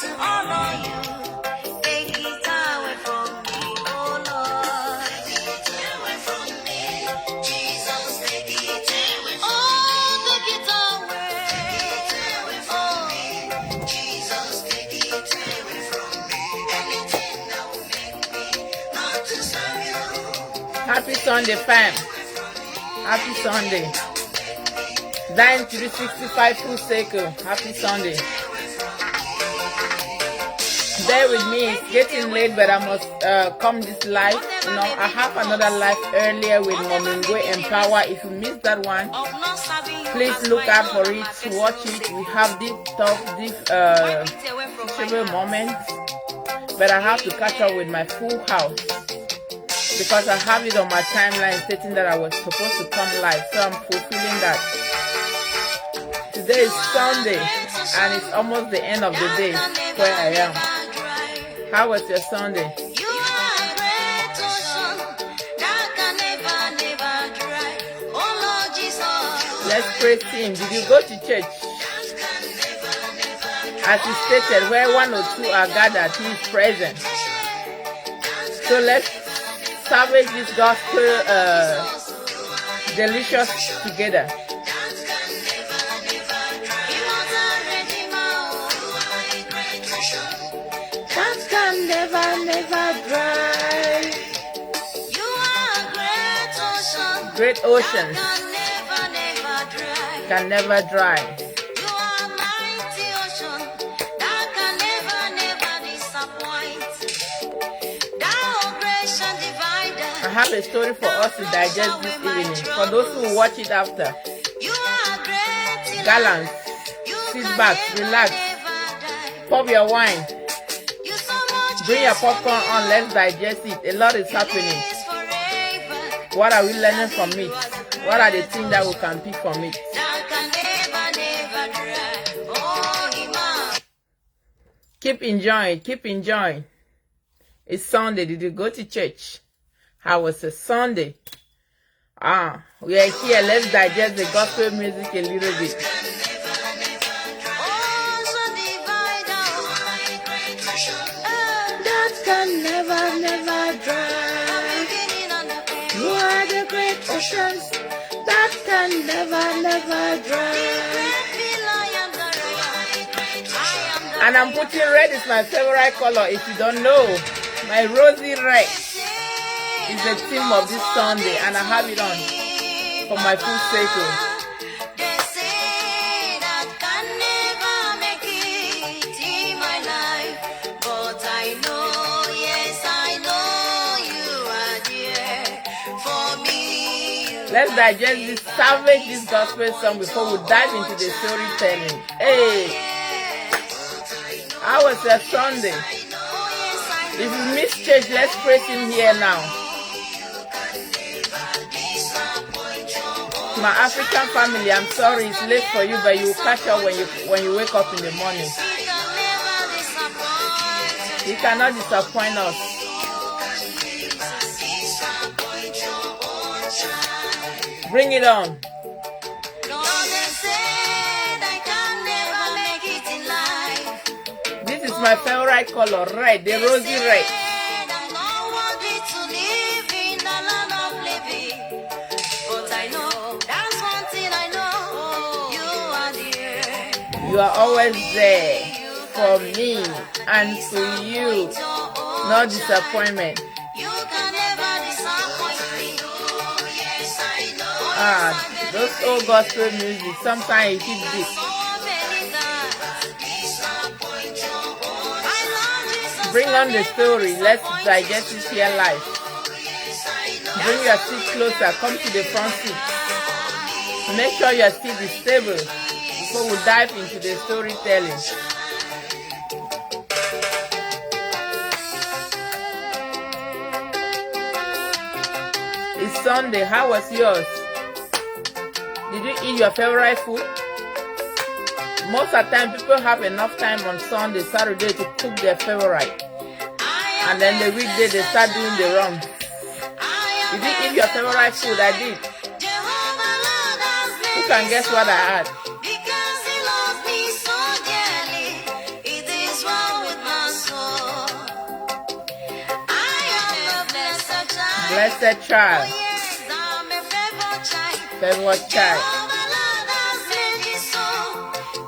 to honor you. Take it away from me, oh Lord. Take it away from me, Jesus. Take it away from me. Oh, take it away. Take it away from me, Jesus. Take it away from me. Anything that will make me not to serve you. Happy Sunday, fam. Happy Sunday. 9365 full circle. Happy Sunday. Bear with me, it's getting late, but I must come this live. You know, I have another live earlier with Momingo Empower. If you missed that one, please look out for it, watch it. We have deep talk, deep teachable moments, but I have to catch up with my full house because I have it on my timeline stating that I was supposed to come live, so I'm fulfilling that. Today is Sunday, and it's almost the end of the day where I am. How was your Sunday? You are a great ocean that can never, never dry. Oh Lord Jesus. Let's praise Him. Did you go to church? As He stated, where one or two are gathered, He is present. So let's salvage this gospel delicious together. That can never, never dry. You are a great ocean. Great oceans Can never, never dry. can never dry. You are a mighty ocean that can never, never disappoint. Thou ocean divider. I have a story for us to digest this evening. For those who watch it after, You are great. gallants, You sit can back, never, relax, never die. pop your wine, You so much bring your care for popcorn me. on, let's digest it. A lot is happening. Lives forever. What are we learning from it? What are the things that we can pick from it? That can never, never dry. Oh, Imam. Keep enjoying, keep enjoying. It's Sunday. Did you go to church? How was a Sunday? We are here. Let's digest the gospel music a little bit. Ocean divider. That can never, never dry. Beginning and the end. You are the great oceans that can never, never dry. Great pillar, I am the lion. I am the And I'm putting red is my favorite color. If you don't know, my rosy red is the theme of this Sunday, and I have it on for my full circle. They say that can never make it in my life, but I know, yes, I know you are there for me. Let's digest this, salvage this gospel song before we dive into the storytelling. Hey, how was your Sunday? If you missed church, let's praise Him here now. My African family, I'm sorry it's late for you, but you will catch up when you wake up in the morning. He cannot disappoint us. Bring it on. This is my favorite color, red, the rosy red. You are always there for me and for you. No disappointment. Those old gospel music, sometimes it hits deep. Bring on the story. Let's digest it here live. Bring your seat closer. Come to the front seat. Make sure your seat is stable before we dive into the storytelling. It's Sunday. How was yours? Did you eat your favorite food? Most of the time, people have enough time on Sunday, Saturday to cook their favorite. And then the weekday, they start doing the wrong. Did you eat your favorite food? I did. Who can guess what I had? Because he loves me so dearly, it is what Blessed child. Oh, yes, I'm a favored child. Favored child. Jehovah Lord has made me so,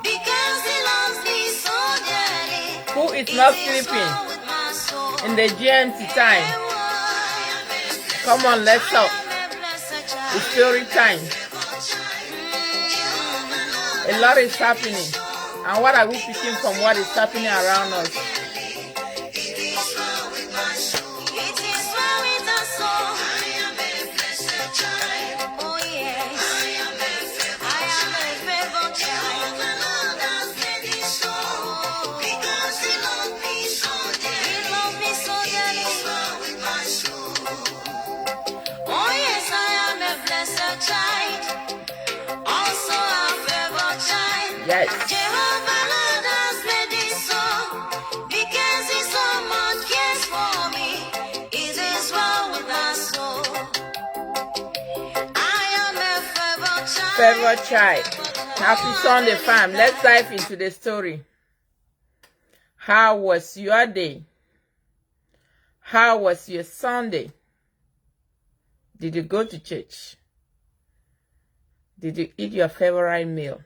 because he loves me so dearly. Who is not It is sleeping well with my soul. in the GMT time? Come on, let's talk. It's story time. A lot is happening. And what are we picking from what is happening around us? Yes. Jehovah Lord has made it so, because he so much cares for me. It is well with my soul. I am a Favored child. Happy Sunday, fam. Let's dive into the story. How was your day? How was your Sunday? Did you go to church? Did you eat your favorite meal?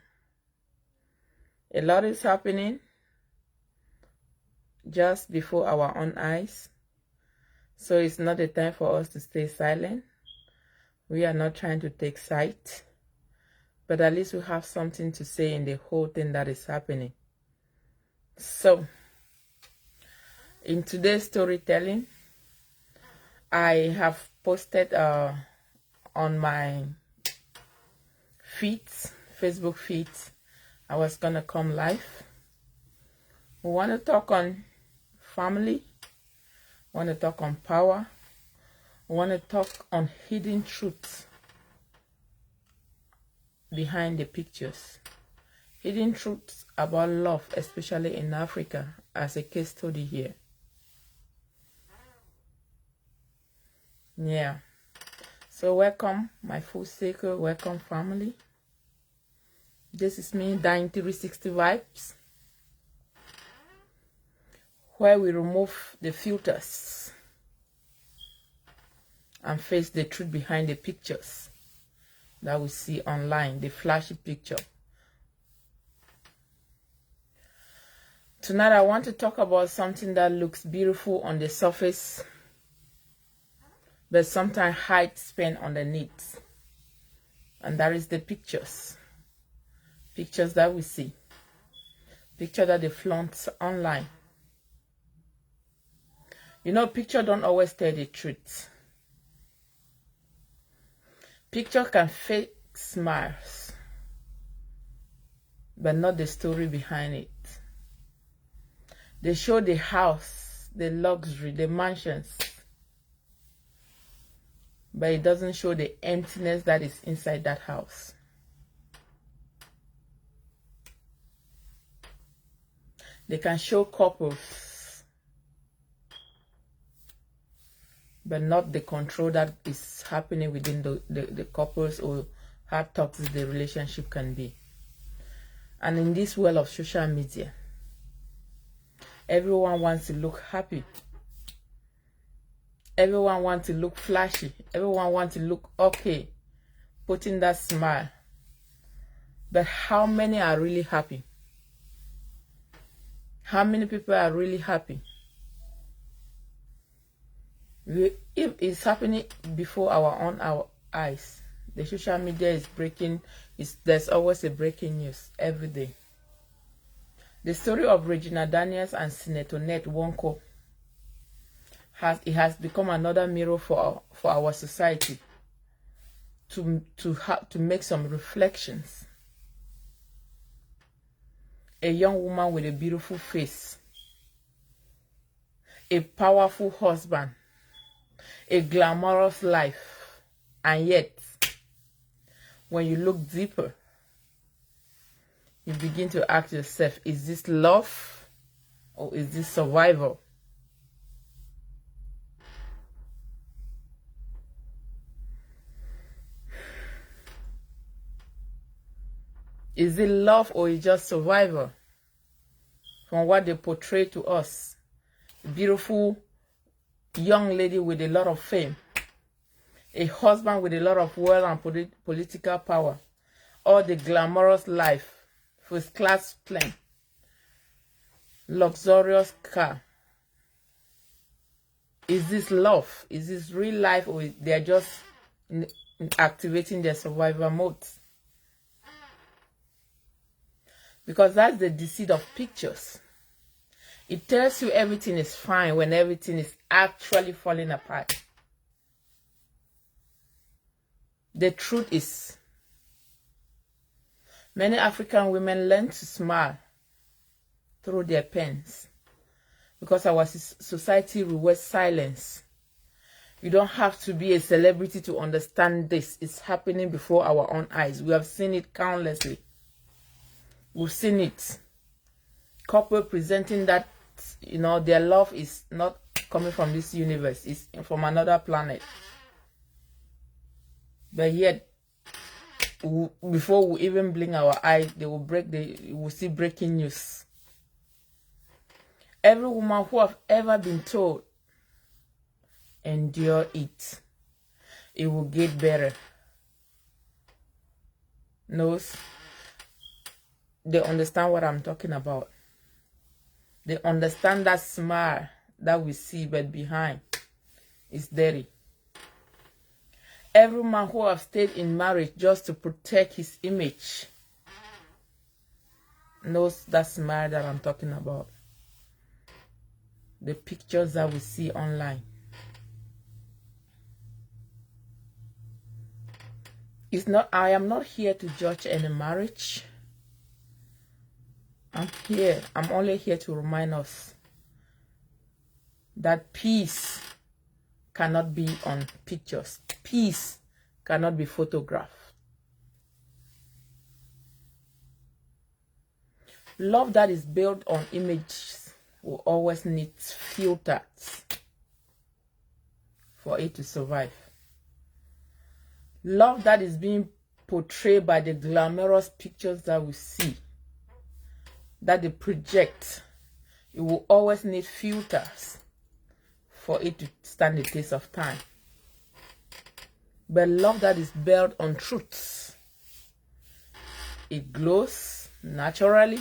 A lot is happening just before our own eyes. So it's not a time for us to stay silent. We are not trying to take sides, but at least we have something to say in the whole thing that is happening. So, in today's storytelling, I have posted on my feeds, Facebook feeds, I was gonna come live. We want to talk on family. We want to talk on power. We want to talk on hidden truths behind the pictures. Hidden truths about love, especially in Africa, as a case study here. Yeah. So welcome, my full circle. Welcome, family. This is me, Dying 360 Vibes, where we remove the filters and face the truth behind the pictures that we see online, the flashy picture. Tonight I want to talk about something that looks beautiful on the surface, but sometimes hides pain underneath, and that is the pictures. Pictures that we see, picture that they flaunt online. You know, picture don't always tell the truth. Picture can fake smiles, but not the story behind it. They show the house, the luxury, the mansions, but it doesn't show the emptiness that is inside that house. They can show couples, but not the control that is happening within the couples, or how toxic the relationship can be. And in this world of social media, everyone wants to look happy. Everyone wants to look flashy. Everyone wants to look okay, putting that smile. But how many are really happy? How many people are really happy? If it's happening before our eyes, the social media is breaking. There's always a breaking news every day. The story of Regina Daniels and Senator Ned Nwoko has become another mirror for our society to make some reflections. A young woman with a beautiful face, a powerful husband, a glamorous life, and yet, when you look deeper, you begin to ask yourself, is this love or is this survival? Is it love or is it just survival? From what they portray to us, a beautiful young lady with a lot of fame, a husband with a lot of wealth and political power, or the glamorous life, first class plane, luxurious car. Is this love? Is this real life, or they're just activating their survival modes? Because that's the deceit of pictures. It tells you everything is fine when everything is actually falling apart. The truth is, many African women learn to smile through their pens because our society rewards silence. You don't have to be a celebrity to understand this. It's happening before our own eyes. We have seen it countlessly. We've seen it. Couple presenting that, their love is not coming from this universe. It's from another planet. But yet, before we even blink our eye, they will we'll see breaking news. Every woman who have ever been told, endure it, it will get better, knows they understand what I'm talking about. They understand that smile that we see, but behind is dirty. Every man who has stayed in marriage just to protect his image knows that smile that I'm talking about. The pictures that we see online. I am not here to judge any marriage. I'm only here to remind us that peace cannot be on pictures. Peace cannot be photographed. Love that is built on images will always need filters for it to survive. Love that is being portrayed by the glamorous pictures that we see, that they project, it will always need filters for it to stand the test of time. But love that is built on truths, it glows naturally.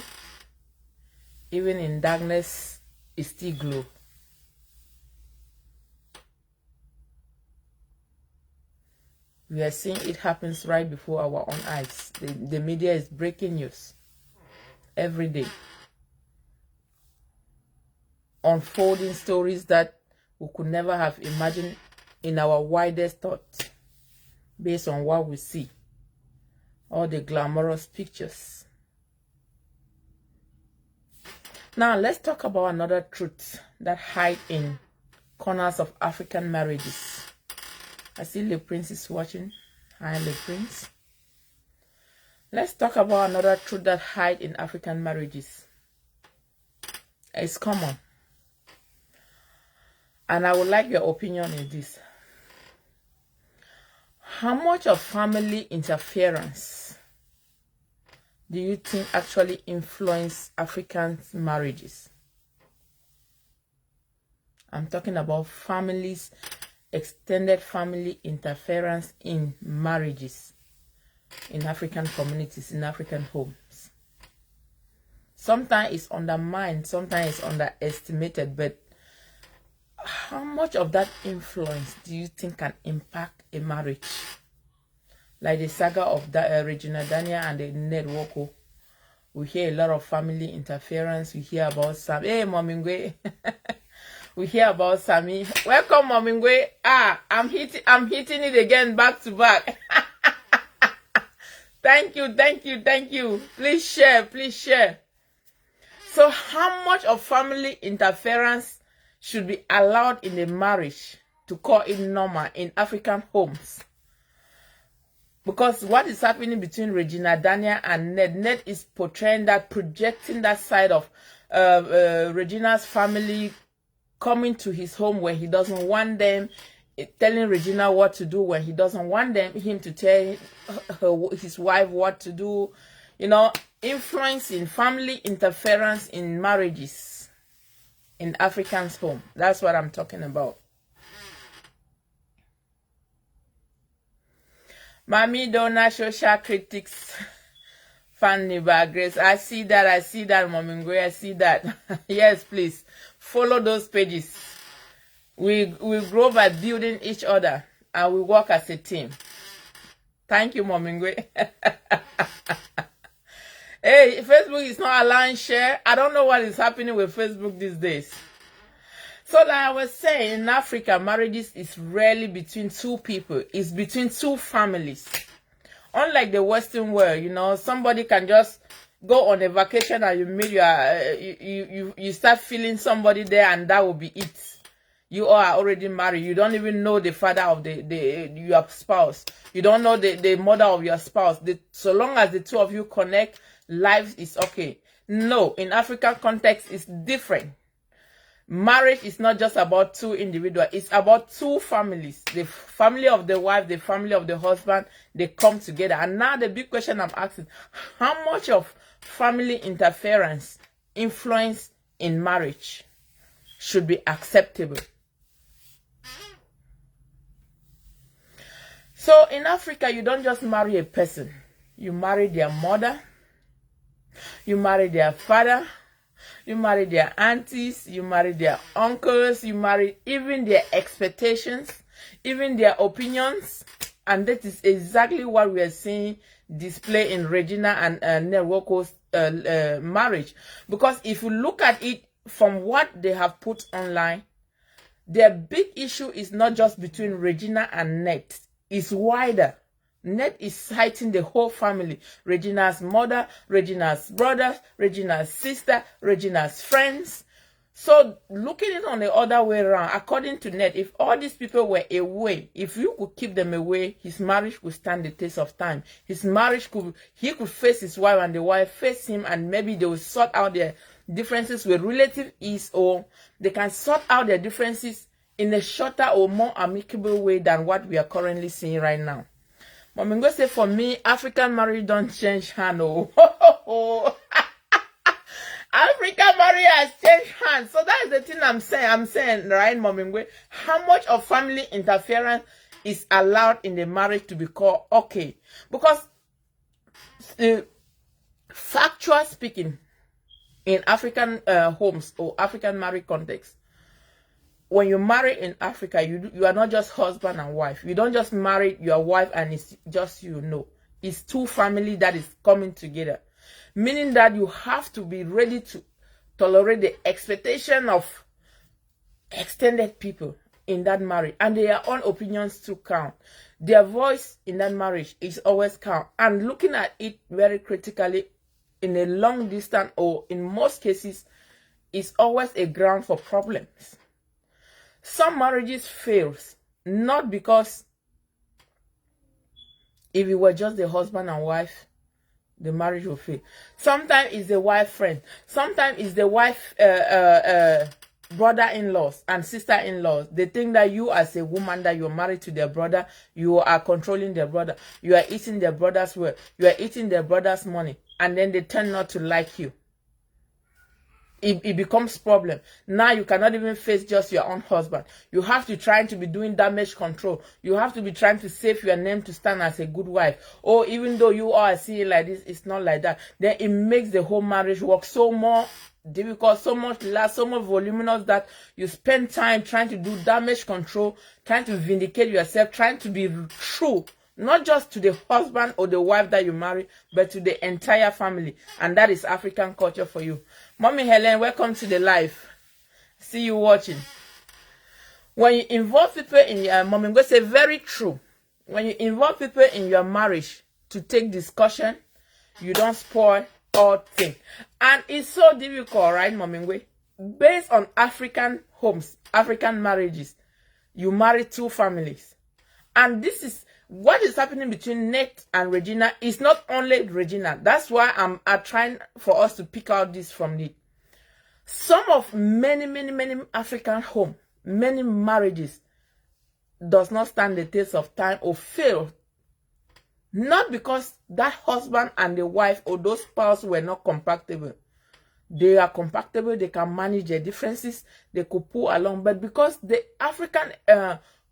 Even in darkness, it still glows. We are seeing it happens right before our own eyes. The media is breaking news every day, unfolding stories that we could never have imagined in our widest thoughts, based on what we see, all the glamorous pictures. Now let's talk about another truth that hides in corners of African marriages. I see Le Prince is watching. Hi, Le Prince. Let's talk about another truth that hides in African marriages. It's common. And I would like your opinion in this. How much of family interference do you think actually influence African marriages? I'm talking about families, extended family interference in marriages, in African communities, in African homes. Sometimes it's undermined, sometimes it's underestimated, but how much of that influence do you think can impact a marriage? Like the saga of Regina Daniel and the Ned Woko. We hear a lot of family interference. We hear about Sam. Hey, Momingwe. We hear about Sammy. Welcome, Momingwe. I'm hitting it again, back to back. Thank you. Please share. So how much of family interference should be allowed in a marriage to call it normal in African homes? Because what is happening between Regina Daniel and Ned is portraying that, projecting that side of Regina's family coming to his home when he doesn't want them, telling Regina what to do when he doesn't want him to tell his wife what to do. Influencing family interference in marriages in African's home. That's what I'm talking about. Mami Donna Social Critics Fanny Grace. I see that, Mommy Ngwe, I see that. Yes, please. Follow those pages. We grow by building each other and we work as a team. Thank you, Mommy Ngwe. Hey, Facebook is not allowing share. I don't know what is happening with Facebook these days. So like I was saying, in Africa, marriages is rarely between two people. It's between two families. Unlike the Western world, you know, somebody can just go on a vacation and you meet you start feeling somebody there and that will be it. You all are already married. You don't even know the father of your spouse. You don't know the mother of your spouse. So long as the two of you connect, life is okay. No, in African context, it's different. Marriage is not just about two individuals. It's about two families. The family of the wife, the family of the husband, they come together. And now the big question I'm asking, how much of family interference, influence in marriage should be acceptable? So in Africa, you don't just marry a person. You marry their mother. You marry their father. You marry their aunties, you marry their uncles, you marry even their expectations, even their opinions. And that is exactly what we are seeing display in Regina and Nwaoko's marriage. Because if you look at it from what they have put online, their big issue is not just between Regina and Ned. It's wider. Ned is citing the whole family. Regina's mother, Regina's brothers, Regina's sister, Regina's friends. So looking at it on the other way around, according to Ned, if all these people were away, if you could keep them away, his marriage would stand the test of time. His marriage he could face his wife and the wife face him, and maybe they will sort out their differences with relative ease, or they can sort out their differences in a shorter or more amicable way than what we are currently seeing right now. Mommy Ngwe say, for me, African marriage don't change hand. Oh. African marriage has changed hands. So that is the thing I'm saying, right, Mommy Ngwe? How much of family interference is allowed in the marriage to be called okay? Because factual speaking, in African homes or African marriage context, when you marry in Africa, you are not just husband and wife. You don't just marry your wife and it's just you. No, it's two families that is coming together. Meaning that you have to be ready to tolerate the expectation of extended people in that marriage. And their own opinions to count. Their voice in that marriage is always count. And looking at it very critically, in a long distance or in most cases, is always a ground for problems. Some marriages fail, not because if it were just the husband and wife, the marriage will fail. Sometimes it's the wife friend. Sometimes it's the wife brother-in-laws and sister-in-laws. They think that you as a woman that you're married to their brother, you are controlling their brother. You are eating their brother's wealth. You are eating their brother's money. And then they tend not to like you. It becomes problem. Now you cannot even face just your own husband. You have to try to be doing damage control. You have to be trying to save your name to stand as a good wife. Or even though you are seeing like this, it's not like that. Then it makes the whole marriage work so more difficult, so much less, so much voluminous that you spend time trying to do damage control, trying to vindicate yourself, trying to be true. Not just to the husband or the wife that you marry, but to the entire family. And that is African culture for you. Mommy Helen, welcome to the live. See you watching. When you involve people in your, Mommy Ngwe say very true. When you involve people in your marriage to take discussion, you don't spoil all things. And it's so difficult, right, Mommy Ngwe? Based on African homes, African marriages, you marry two families. And this is what is happening between Ned and Regina. Is not only Regina. That's why I'm trying for us to pick out this from it. Some of many African homes, many marriages does not stand the test of time or fail. Not because that husband and the wife or those spouses were not compatible. They are compatible, they can manage their differences, they could pull along. But because the African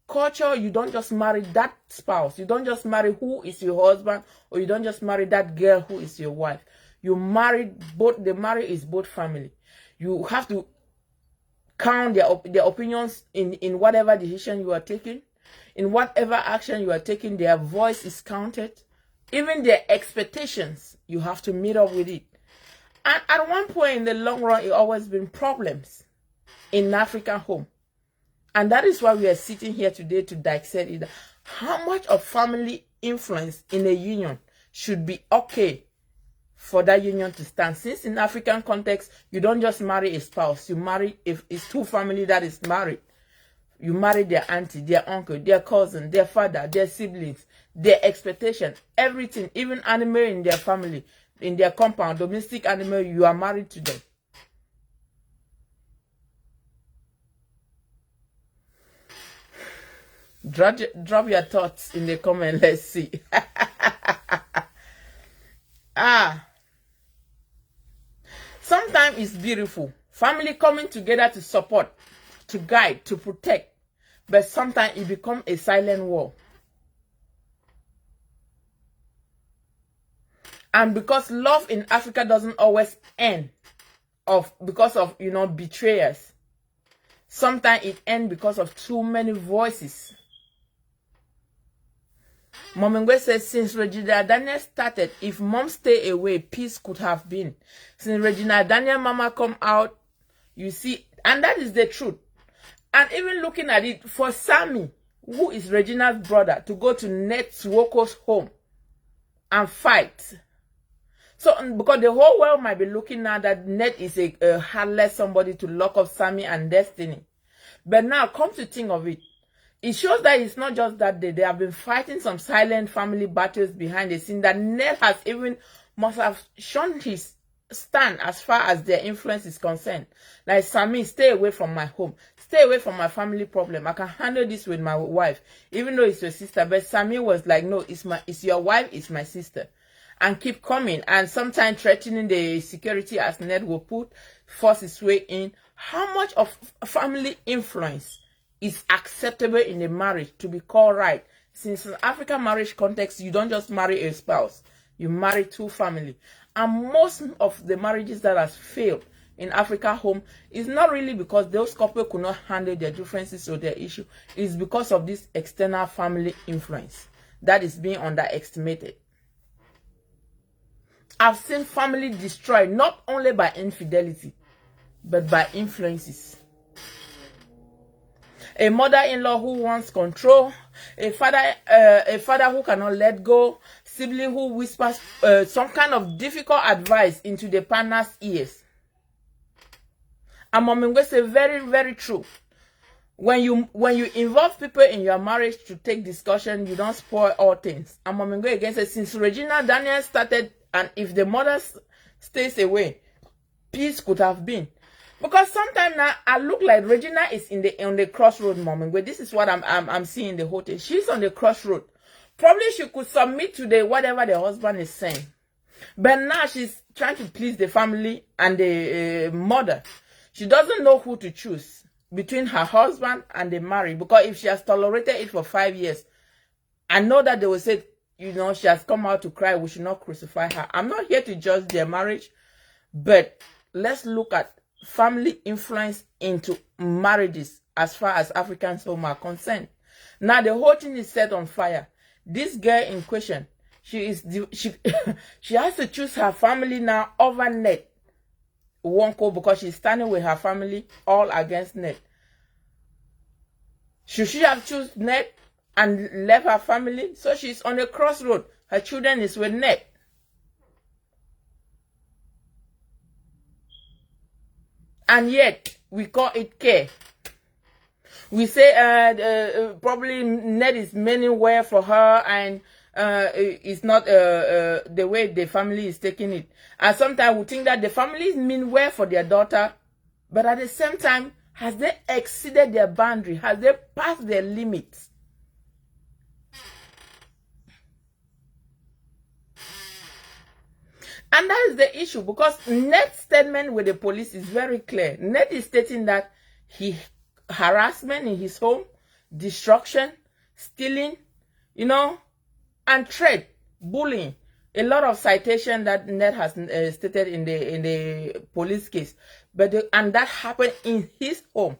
culture, you don't just marry that spouse. You don't just marry who is your husband, or you don't just marry that girl who is your wife. You marry both. The marriage is both family. You have to count their opinions in whatever decision you are taking, in whatever action you are taking. Their voice is counted. Even their expectations, you have to meet up with it. And at one point in the long run, it always been problems in African home. And that is why we are sitting here today to dissect it. How much of family influence in a union should be okay for that union to stand? Since in African context, you don't just marry a spouse. You marry, if it's two families that is married, you marry their auntie, their uncle, their cousin, their father, their siblings, their expectation, everything, even animal in their family, in their compound, domestic animal, you are married to them. Drop your thoughts in the comment. Let's see. Sometimes it's beautiful. Family coming together to support, to guide, to protect. But sometimes it becomes a silent war. And because love in Africa doesn't always end because of betrayers. Sometimes it ends because of too many voices. Momengwe says, since Regina Daniel started, if mom stay away, peace could have been. Since Regina Daniel mama come out, you see, and that is the truth. And even looking at it, for Sammy, who is Regina's brother, to go to Ned Swoko's home and fight. So, because the whole world might be looking now that Ned is a heartless somebody to lock up Sammy and Destiny. But now, come to think of it, it shows that it's not just that they have been fighting some silent family battles behind the scene, that Ned has must have shown his stand as far as their influence is concerned. Like, Sammy, stay away from my home. Stay away from my family problem. I can handle this with my wife, even though it's your sister. But Sammy was like, no, it's your wife, it's my sister. And keep coming, and sometimes threatening the security as Ned will force his way in. How much of family influence is acceptable in a marriage to be called right? Since in African marriage context, you don't just marry a spouse, you marry two families. And most of the marriages that has failed in Africa home is not really because those couples could not handle their differences or their issue. It's because of this external family influence that is being underestimated. I've seen family destroyed not only by infidelity, but by influences. A mother-in-law who wants control, a father who cannot let go, sibling who whispers some kind of difficult advice into the partner's ears. And Momengwe say very, very true. When you involve people in your marriage to take discussion, you don't spoil all things. And Momengwe again says, since Regina Daniel started, and if the mother stays away, peace could have been. Because sometimes now I look like Regina is on the crossroad moment where this is what I'm seeing the whole thing. She's on the crossroad. Probably she could submit to whatever the husband is saying. But now she's trying to please the family and the mother. She doesn't know who to choose between her husband and the marriage. Because if she has tolerated it for 5 years, I know that they will say, she has come out to cry, we should not crucify her. I'm not here to judge their marriage, but let's look at family influence into marriages as far as Africans home are concerned. Now the whole thing is set on fire. This girl in question, she has to choose her family now over Ned Nwoko because she's standing with her family all against Ned. Should she have chosen Ned and left her family? So she's on a crossroad. Her children is with Ned. And yet, we call it care. We say probably Ned is meaning well for her and it's not the way the family is taking it. And sometimes we think that the families mean well for their daughter, but at the same time, has they exceeded their boundary? Has they passed their limits? And that is the issue, because Ned's statement with the police is very clear. Ned is stating that harassment in his home, destruction, stealing, you know, and trade, bullying. A lot of citation that Ned has stated in the police case, but and that happened in his home.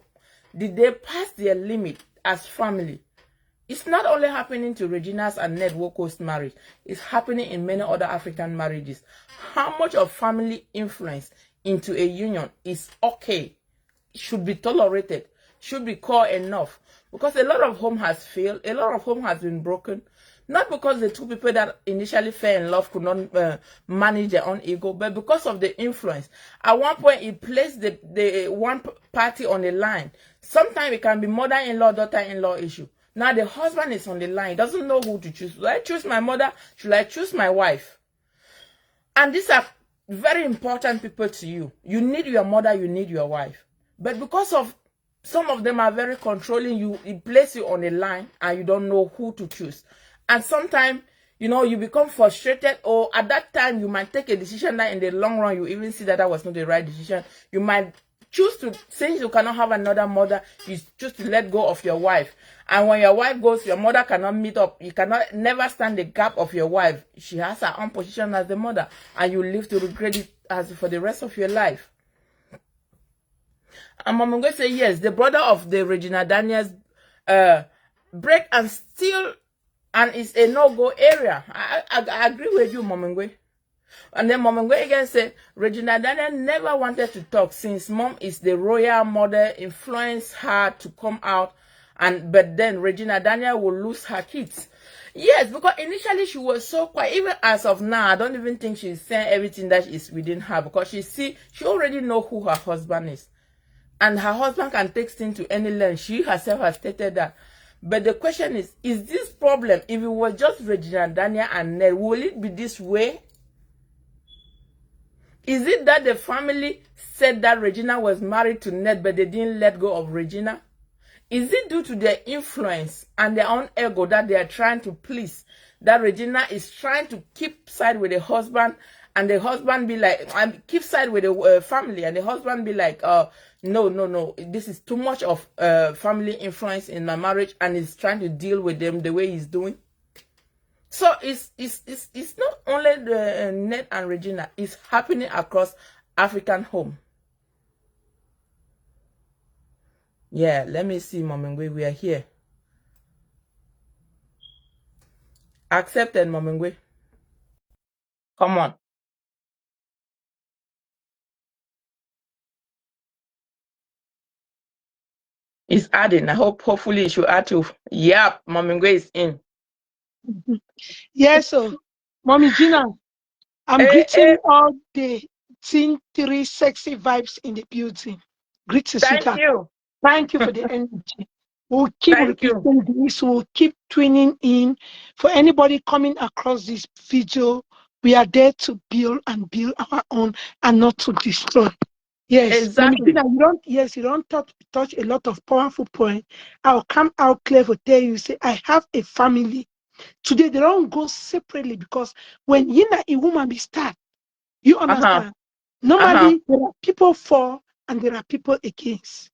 Did they pass their limit as family? It's not only happening to Regina's and Ned Woko's marriage. It's happening in many other African marriages. How much of family influence into a union is okay? Should be tolerated, should be called enough, because a lot of home has failed, a lot of home has been broken, not because the two people that initially fell in love could not manage their own ego, but because of the influence. At one point, it placed the one party on the line. Sometimes it can be mother-in-law, daughter-in-law issue. Now the husband is on the line, he doesn't know who to choose. Should I choose my mother? Should I choose my wife? And these are very important people to you. You need your mother, you need your wife. But because of some of them are very controlling, it places you on a line and you don't know who to choose. And sometimes, you know, you become frustrated, or at that time you might take a decision that in the long run you even see that was not the right decision. You might choose to, since you cannot have another mother, you choose to let go of your wife. And when your wife goes, your mother cannot meet up. You cannot never stand the gap of your wife. She has her own position as the mother, and you live to regret it as for the rest of your life. And Mom, I'm going to say yes, the brother of the Regina Daniels break and steal, and it's a no-go area. I agree with you, Mom. And then Mom again said Regina Daniel never wanted to talk since Mom is the royal mother, influenced her to come out, but then Regina Daniel will lose her kids. Yes, because initially she was so quiet. Even as of now, I don't even think she's saying everything that is within her, because she already know who her husband is. And her husband can take things to any length. She herself has stated that. But the question is this problem, if it was just Regina Daniel and Ned, will it be this way? Is it that the family said that Regina was married to Ned, but they didn't let go of Regina? Is it due to their influence and their own ego that they are trying to please? That Regina is trying to keep side with the husband, and the husband be like, keep side with the family, and the husband be like, no, this is too much of family influence in my marriage, and he's trying to deal with them the way he's doing. So it's not only the Ned and Regina, it's happening across African home. Yeah, let me see, Mom, we are here. Accepted, Mom. Come on. It's adding. Hopefully it should add to. Yep, Mom is in. Yes, so Mommy Gina, I'm greeting all the Teen 3 sexy vibes in the building. Greetings, Thank you. Thank you for the energy. We'll keep repeating this. We'll keep tuning in. For anybody coming across this video, we are there to build and build our own, and not to destroy. Yes, exactly. You don't touch a lot of powerful points. I'll come out clear to tell you, say, I have a family. Today, they don't go separately, because when a woman be start, you understand? Normally, there are people for and there are people against.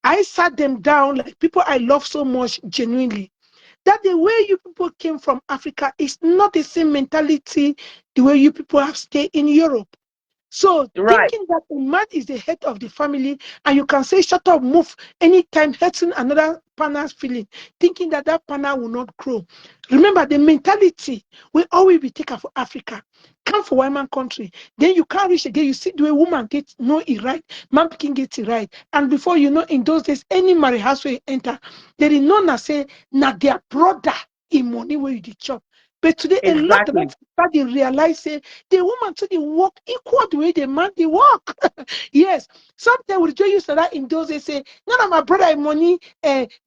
I sat them down like people I love so much, genuinely. That the way you people came from Africa is not the same mentality the way you people have stayed in Europe. So thinking that a man is the head of the family, and you can say shut up, move anytime, hurting another partner's feeling, thinking that partner will not grow. Remember, the mentality will always be taken for Africa. Come for one man country, then you can't reach again. You see the way woman gets it right, man can get it right. And before you know, in those days, any marriage house where you enter, there is none that say na their brother in money where you chop. But today, a lot of us they realize say the woman to the work equal the way the man they work. Yes, sometimes with you say that in those days say none of my brother in money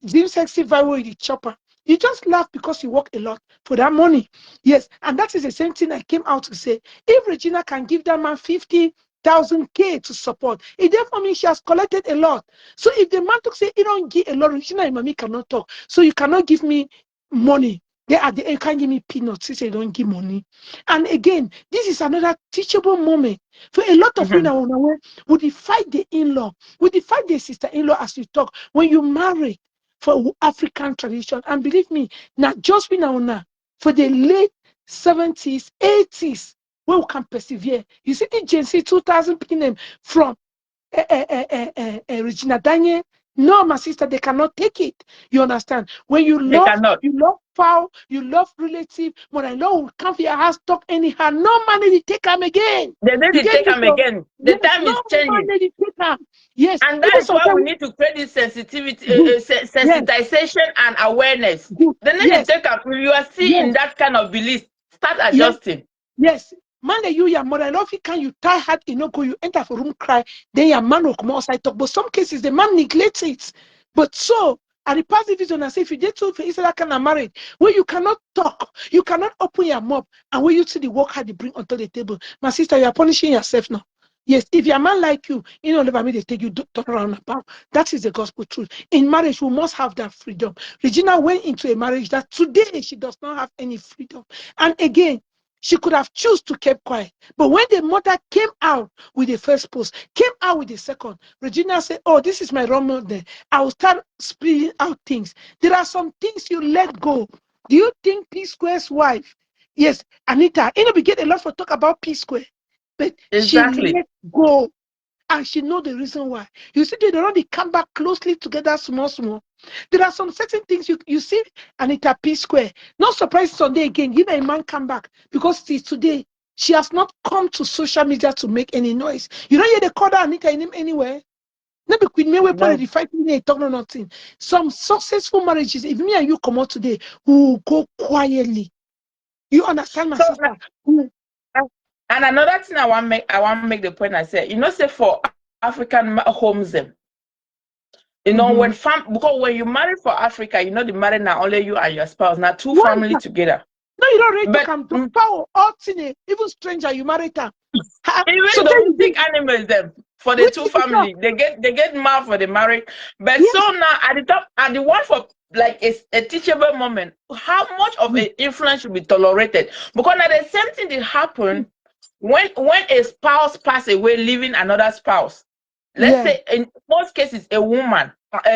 dream sexy vibe with the chopper. You just laugh because you work a lot for that money. Yes, and that is the same thing I came out to say. If Regina can give that man 50,000 K to support, it therefore means she has collected a lot. So if the man to say he don't give a lot, Regina and mommy cannot talk. So you cannot give me money. They are the, you can't give me peanuts since you don't give money. And again, this is another teachable moment for a lot of women would fight the in-law, would fight the sister-in-law as you talk. When you marry, for African tradition. And believe me, not just we now, for the late 70s, 80s, where we can persevere. You see the Gen Z 2000 picking them from Regina Daniel. No, my sister, they cannot take it. You understand? When you They love, cannot. you love foul, you love relative. When I know come for your house, talk anyhow. No man need to take them again. They need You to get take me? them So, again. The yes, time no is man changing. need to take them. Yes, And that even is why we sometimes. need to create this sensitivity, Good. Yes, sensitization and awareness. good. They need to Yes, take up. If you are still yes, in that kind of belief, start yes. adjusting. Yes, man, you your mother love you can you tie hard, you know, go you enter for room cry, then your man will come outside talk. But some cases the man neglects it. But so at the past division, I say if you did so for Israel kind of marriage, where you cannot talk, you cannot open your mouth, and where you see the work hard you bring onto the table. My sister, you are punishing yourself now. Yes, if your man like you know, never me they take you turn around about. That is the gospel truth. In marriage, we must have that freedom. Regina went into a marriage that today she does not have any freedom. And again, she could have choose to keep quiet. But when the mother came out with the first post, came out with the second, Regina said, oh, this is my role model. I will start spilling out things. There are some things you let go. Do you think P Square's wife? Yes, Anita, you know, we get a lot for talk about P Square, but she Exactly. let go. And she know the reason why. You see, they already come back closely together, small. There are some certain things you see, Anita P Square. Not surprised Sunday again. You know, a man come back because since today she has not come to social media to make any noise. You know, they call her Anita in him anywhere. Maybe Queen May we put No. the fight me talk no nothing. Some successful marriages, if me and you come out today, we will go quietly. You understand, my So sister? Mm. and another thing I want make the point. I said, you know, say for African homes them. You know, Mm-hmm. because when you marry for Africa, you know the married now only you and your spouse, not two Why? family together. No, you don't ready to But come to power or even stranger you marry them. even So tell you domestic this, animals them for the which two is the talk. family, they get mad for the marriage. But so Yes. now at the top, at the one for like a teachable moment, how much of an influence should be tolerated? Because now the same thing that happen when a spouse pass away, leaving another spouse. Let's Yeah. say in most cases a woman,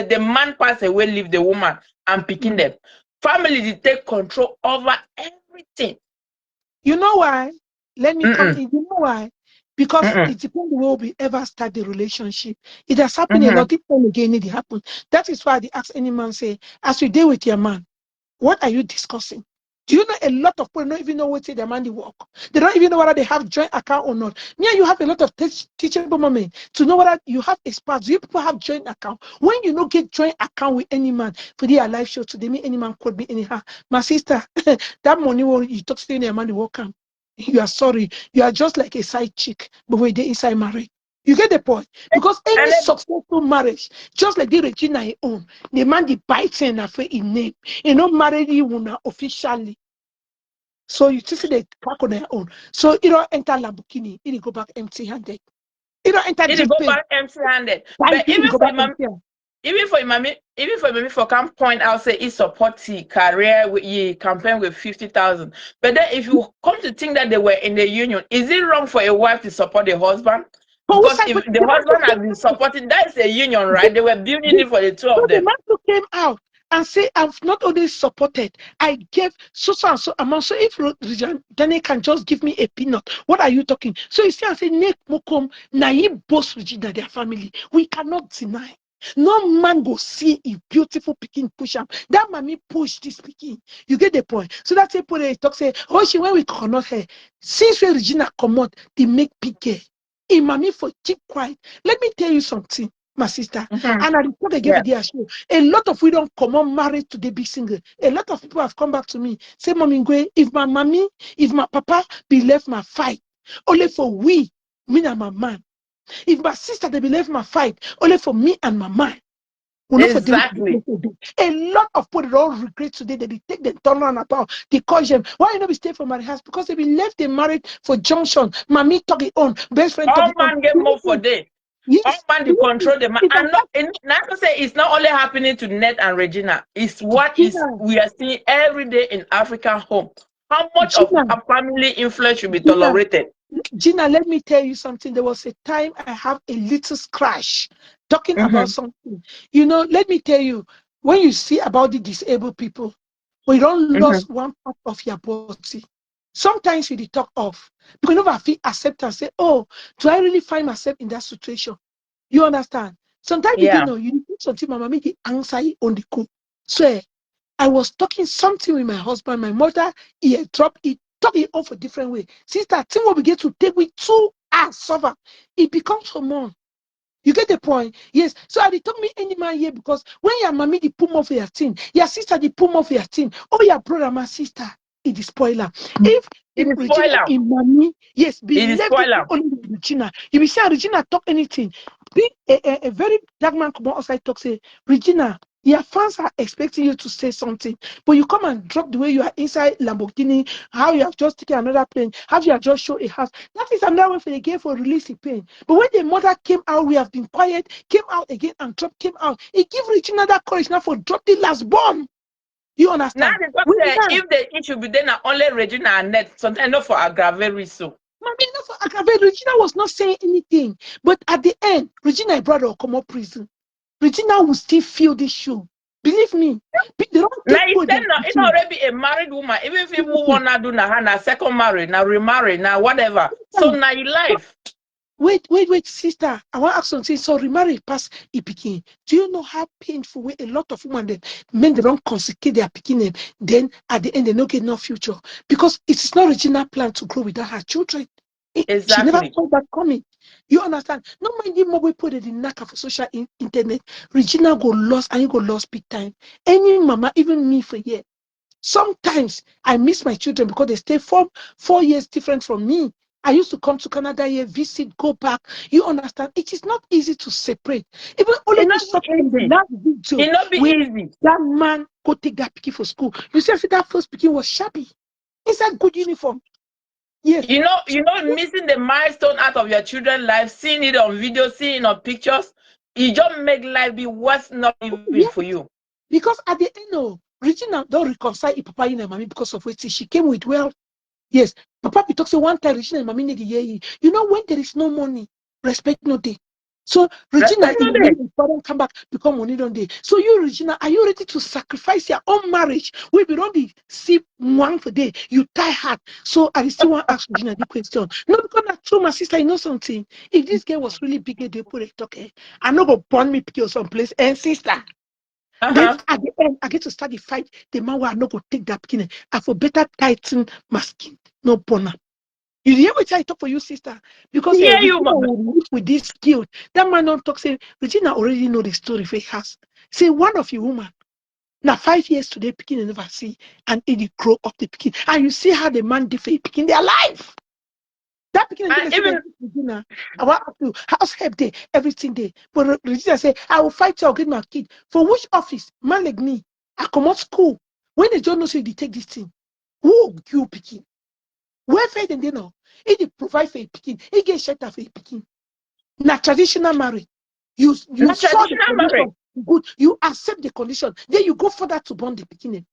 the man pass away, leave the woman and picking Mm. them. Family they take control over everything. You know why? Let me come Mm-mm, in. You know why? Because mm-mm, it depends where we ever start the relationship. It has happened a mm-hmm. lot. This time again, it happened. That is why they ask any man say, as you deal with your man, what are you discussing? Do you know a lot of people don't even know what their money work? They don't even know whether they have joint account or not. Me and you have a lot of teachable moments to know whether you have a spouse. Do you people have joint account? When you don't get joint account with any man for their live show today, me any man could be anyhow. My sister, that money when you talk to their money will come. You are sorry. You are just like a side chick, but when they inside marriage. You get the point? Because any And then successful marriage, just like the Regina own, the man the bites in a in name, you know, married you officially. So you just see they crack on their own. So you don't enter Lamborghini, you go back empty handed. You don't enter it Jeep go pay, back empty-handed. right? But You go back empty handed. even for mommy for can point out say he support the career with he campaign with 50,000. But then if you come to think that they were in the union, is it wrong for a wife to support the husband? But who Because said, if but the the man husband has came been out. supporting, that is a union, right? They were building it for the two So of the them. man who came out and say, I've not only supported, I gave so and so amount. So if Danny can just give me a peanut, what are you talking? So you see, I say, Nick Mokom, Naib boss Regina, their family. We cannot deny. No man go see a beautiful picking push up. That mommy push this picking. You get the point. So that's a point they talk say, oh, she when we cannot her. Since we Regina come out, they make picking. In mommy for keep quiet. Let me tell you something, my sister. Mhm. And I report again Yeah. with their show. A lot of we don't come on married to the big single. A lot of people have come back to me. Say, Mommy Ngwe, if my mommy, if my papa be left my fight, only for we, me and my man. If my sister they be left my fight, only for me and my man. We not for them. Exactly. A lot of people don't regret today that they take the turn around about the cause them. Why you not be stay for my house? Because they be left they married for junction. Mommy talk it on, best friend talk All it on. man get more for day. All Yes, man to believe me, control the man. it has And not to say it's not only happening to Ned and Regina. It's what is Gina, we are seeing every day in African home. How much of Gina, a family influence should be Gina, tolerated? Gina, let me tell you something. There was a time I have a little scratch talking about Mm-hmm. something. You know, let me tell you. when you see about the disabled people, we don't Mm-hmm. lose one part of your body. Sometimes you dey talk of because you never feel accept and say, oh, do I really find myself in that situation? You understand? Sometimes you Yeah. know you need something, my mommy the answer it on the cook. So I was talking something with my husband, my mother, he dropped it, talk it off a different way. Sister, thing will begin to take with 2 hours suffer. It becomes hormone. You get the point? Yes. So I told me any man here because when your mommy the put more for your thing, your sister the put more for your thing, oh your brother, my sister, it is spoiler. It If is Regina spoiler. in mommy, yes, It is believe it spoiler. only with Regina. You be saying Regina talk anything. Be a very dark man come outside talk say, Regina, your fans are expecting you to say something, but you come and drop the way you are inside Lamborghini, how you have just taken another plane, how you have just shown a house. That is another way for the game for releasing pain. But when the mother came out, we have been quiet, came out again and drop came out. It give Regina that courage now for drop the last bomb. You Now understand? the talk We say now, if the issue be then only Regina and Net, sometimes not for aggravate so. mommy, not for Agave, Regina was not saying anything. But at the end, Regina, brother, will come out prison. Regina will still feel this shoe. Believe me, they don't Now take it's hold then of now the it thing. already be a married woman. Even if you wanna do now second marriage, now remarry, now whatever. So now you life. Wait, sister. I want to ask something. So remarry pass a picking. Do you know how painful way a lot of women then men they don't consecrate their picking them, then at the end they don't get no future because it is not Regina plan to grow without her children. She never Exactly. saw that coming. You understand? No mind the more we put it in knacker for social internet. Regina go lost and you go lost big time. Any mama, even me for year. Sometimes I miss my children because they stay 4 years different from me. I used to come to Canada here, visit, go back. You understand? It is not easy to separate. Even It already not stop be in the easy. last video It not be where easy. that man go take that picking for school. You see, I said that first picking was shabby. It's a good uniform. Yes. Missing the milestone out of your children's life, seeing it on video, seeing it on pictures, it just make life be worse, not even Yes. for you. Because at the end, no, Regina don't reconcile with Papa and Mommy because of what she came with wealth. Yes, Papa be talk say one time Regina and Mommy need to hear you. You know when there is no money, respect no day. So Regina, Respect if no Mommy day. and father come back, become money don't day. So you, Regina, are you ready to sacrifice your own marriage? We be on the see one for day. You tie hard. So I still want to ask Regina the question. No, because that's true, my sister. You know something. If this girl was really big, they put it okay. I'm not gonna burn me pick you someplace. And sister. Then Uh-huh. at the end, I get to start the fight. The man will not go take that beginning. I for better tighten my skin, no burner. You hear what I talk for you, sister? Because Yeah, you Regina mama. will live with this guilt. That man don't talk, say, Regina already know the story for has. Say, one of you woman, now 5 years today, picking never see, and it grow up the picking. And you see how the man defeat picking their life. That picking And and say, even Regina, I want to house help day, everything day. But Regina say, I will fight you, I'll get my kid. For which office? Man like me, I come out school. When they don't know, say they take this thing. Who you picking? Welfare then they know. If they provide for a picking, he get shelter for a picking. Now traditional marriage. You not saw the traditional marriage. condition. Good. You accept the condition. Then you go further to bond the beginning.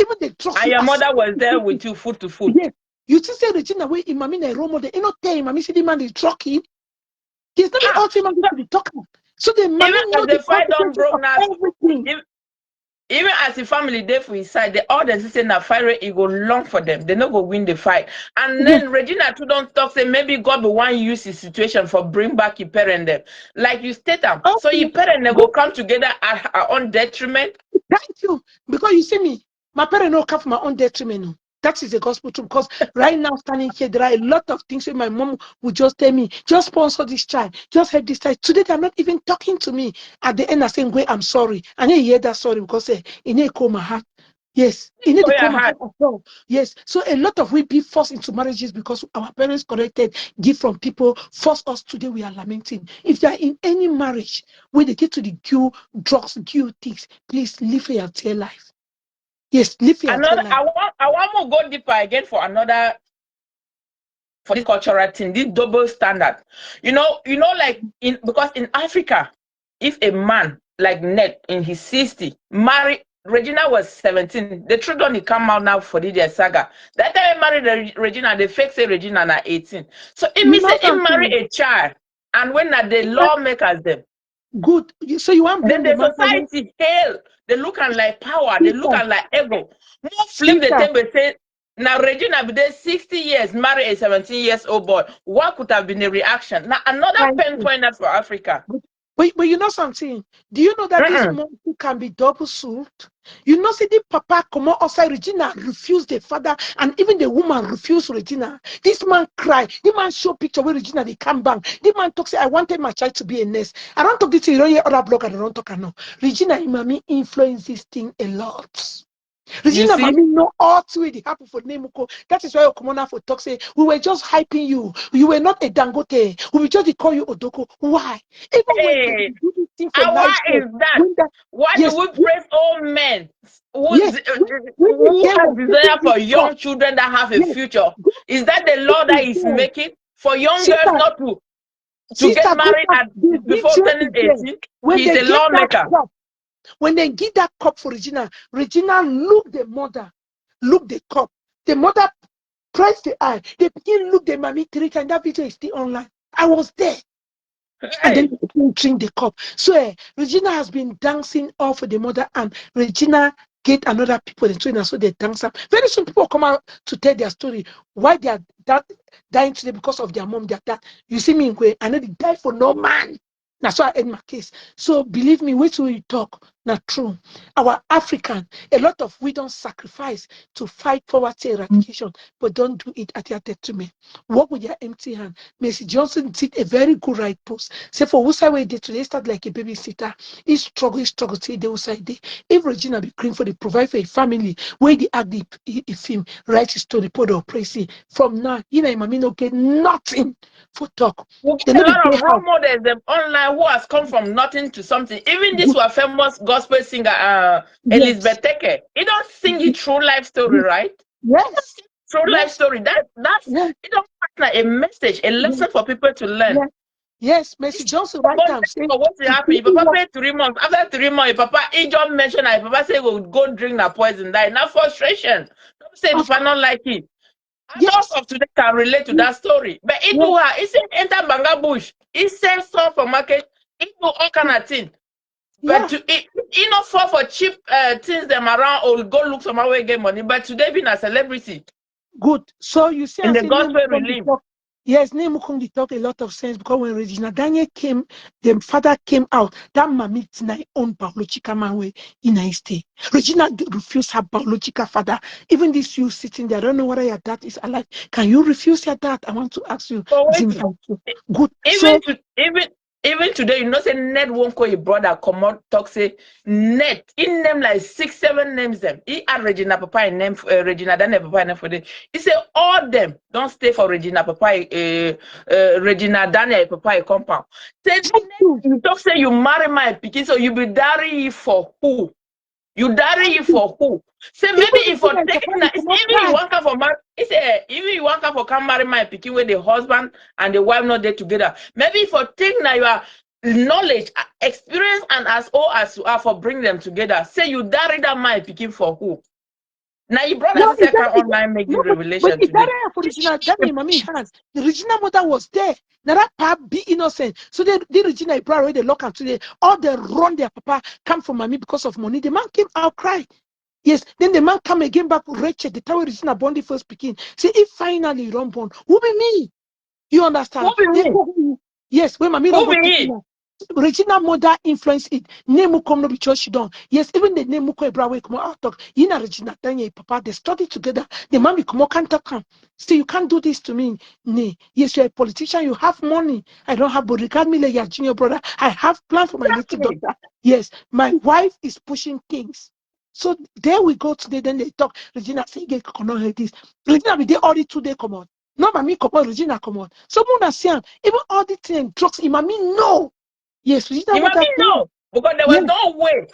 Even the trust And you your mother accept. was there with you foot to foot. Yes. You see, say Regina way in Mamina role model. You know, tell him, Mammy see the man is trucking. He's not the Ha! ultimate man to be talking. So the Even mommy as know the the fight don't consequences broke of now, everything. if, even as the family there for his side, all the sister na fire it go long for them. They not go win the fight. And Yes. then Regina too don't talk say maybe God will want use his situation for bring back your parent them. Like you state them. So Okay. your parent they go Good. come together at our own detriment. Thank you. Because you see me, my parents don't come for my own detriment. No. That is the gospel truth. Because right now, standing here, there are a lot of things where my mom would just tell me, just sponsor this child, just help this child. Today, they're not even talking to me. At the end, I saying, "Wait, I'm sorry." And I hear that sorry because it need call my heart. Yes, it need For to your call my heart. heart as well. Yes. So a lot of we be forced into marriages because our parents corrected, give from people, force us. Today we are lamenting. If you are in any marriage where they get to the Q drugs, Q things, please live your entire life. Yes, live your entire Another life. I want to go deeper again for this cultural thing, this double standard. Like in because in Africa, if a man like Ned in his 60 marry Regina was 17. The truth only come out now for the saga. That time he married Regina, they fake say Regina na 18. So it You means know say he marry something? a child. And when are the Uh, lawmakers them? Good. So you want to Then blame the the man? society hail. They look and like power. They look Sister, and like ego. More flip the sister, table say, now Regina be there 60 years, marry a 17 years old boy. What could have been the reaction? Now another thank pen you. pointer for Africa. But you know something? Do you know that this Uh-uh. monkey can be double soaked? You know, see the papa come out outside Regina refused the father, and even the woman refused Regina. This man cried. The man show picture where Regina they come back. The man talk say, I wanted my child to be a nurse. I don't talk this to you don't hear other blogger, they don't talk no. Regina Imami influence this thing a lot. You Regina see? Mami know all to it happen for Nemuko. That is why your commander for talk say we were just hyping you. You were not a Dangote. We will just call you Odoko. Why? Even when they Hey, do this thing for and why life, is that? when that Why do yes, we praise old men yes, when the who day has was desire taking this for cup, young children that have a yes, future? go Is that the to law that the is there. making for young girls Sister, not to get sister, go married back. at The before video turning is there. 18? When He's they a get that lawmaker. cup, when they give that cup for Regina, Regina look the mother, look the cup. The mother press the eye. They begin look the mommy 3 times. That video is still online. I was there. And then Hey, they begin drink the cup. So Regina has been dancing all for the mother, and Regina get another people in trainer, so they dance up. Very soon people come out to tell their story. Why they are dying today because of their mom, their dad. You see me, I know they die for no man. That's why I end my case. So believe me, wait till you talk. Not true. Our African, a lot of we don't sacrifice to fight poverty eradication, but don't do it at their detriment. Work with your empty hand. Mercy Johnson did a very good right post. Say for who side way they today start like a babysitter. He struggle till they side day. If Regina be green for the provide for a family where the act the film, write his story, put or praise it. From now, you know, mommy no get nothing for talk. we They get know a the lot day of role house. models online who has come from nothing to something. Even this Good. was famous gospel singer Yes. Elizabeth Teke. He don't sing his true life story, Yes. right? Yes. True life Yes. story. That's Yes. it don't like a message, a lesson for people to learn. Yes. Yes. Mercy Johnson right But time say what will if happen? Your people papa work, pay 3 months. After 3 months, your papa he just mentioned that your papa say go drink that poison, die. Now frustration. Don't say of papa not like it. Adults yes. of today can relate to Yes. that story. But it Yes. do her, he said enter Banga Bush, he sell stuff for market, he do all kind of things. But Yeah. he not fall for cheap things them around or go look somewhere where get money. But today being a celebrity Good. So you see, in I the say name gospel come the relief. talk. Yes, name come the talk a lot of sense because when Regina Daniel came, the father came out. That mammy tonight own biological man way in a stay. Regina refused her biological father. Even this you sitting there, I don't know whether your dad is alive. Can you refuse your dad? I want to ask you. For Zim, waiting. good. Even So to even today, you know, say net won't call your brother come out talk say net in name like 6, 7 names them. He had Regina Papa in name Regina Daniel Papa in name for the. He say all them don't stay for Regina Papa Regina Daniel Papa compound. Say thank you. you talk say you marry my pikin, so you be marry for who? You marry Thank you you. for who? Say Even maybe if for Regina, taking Papa, you that, come out even you cry. want come for man, it's even you want come for come marry my pikin with the husband and the wife not there together. Maybe for taking that your knowledge, experience, and as old as you are for bring them together. Say you marry that my pikin for who? Now you brother No, sister can online make no, the but revelation it's that today. for Regina Daniel, mommy hands. The Regina mother was there. Now that papa be innocent. So the Regina Ibrahim, they lock up today. All they run their papa come from mommy because of money. The man came out cry. Yes, then the man come again back wretched. The time Regina born the first speaking. See, if finally you don't born, who be me? You Who understand? be They me? go, yes, when mommy don't Who go be take he? me. Regina mother influence it. Name come no be church she done. Yes, even the name ko Ebra come out talk. You know Regina Daniel papa they study together. The man come out can't talk. See, you can't do this to me. Nay. Yes, you're a politician, you have money. I don't have, but regard me like your junior brother. I have plan for my little Exactly. daughter. Yes, my wife is pushing things. So there we go today. Then they talk. Regina say get cannot hear this. Regina be there all the 2 day come on. No, mommy come on, Regina come on. Someone has seen even all the things drugs. Mommy no. Yes, Regina Imami mother no. know because there was Yes, no way.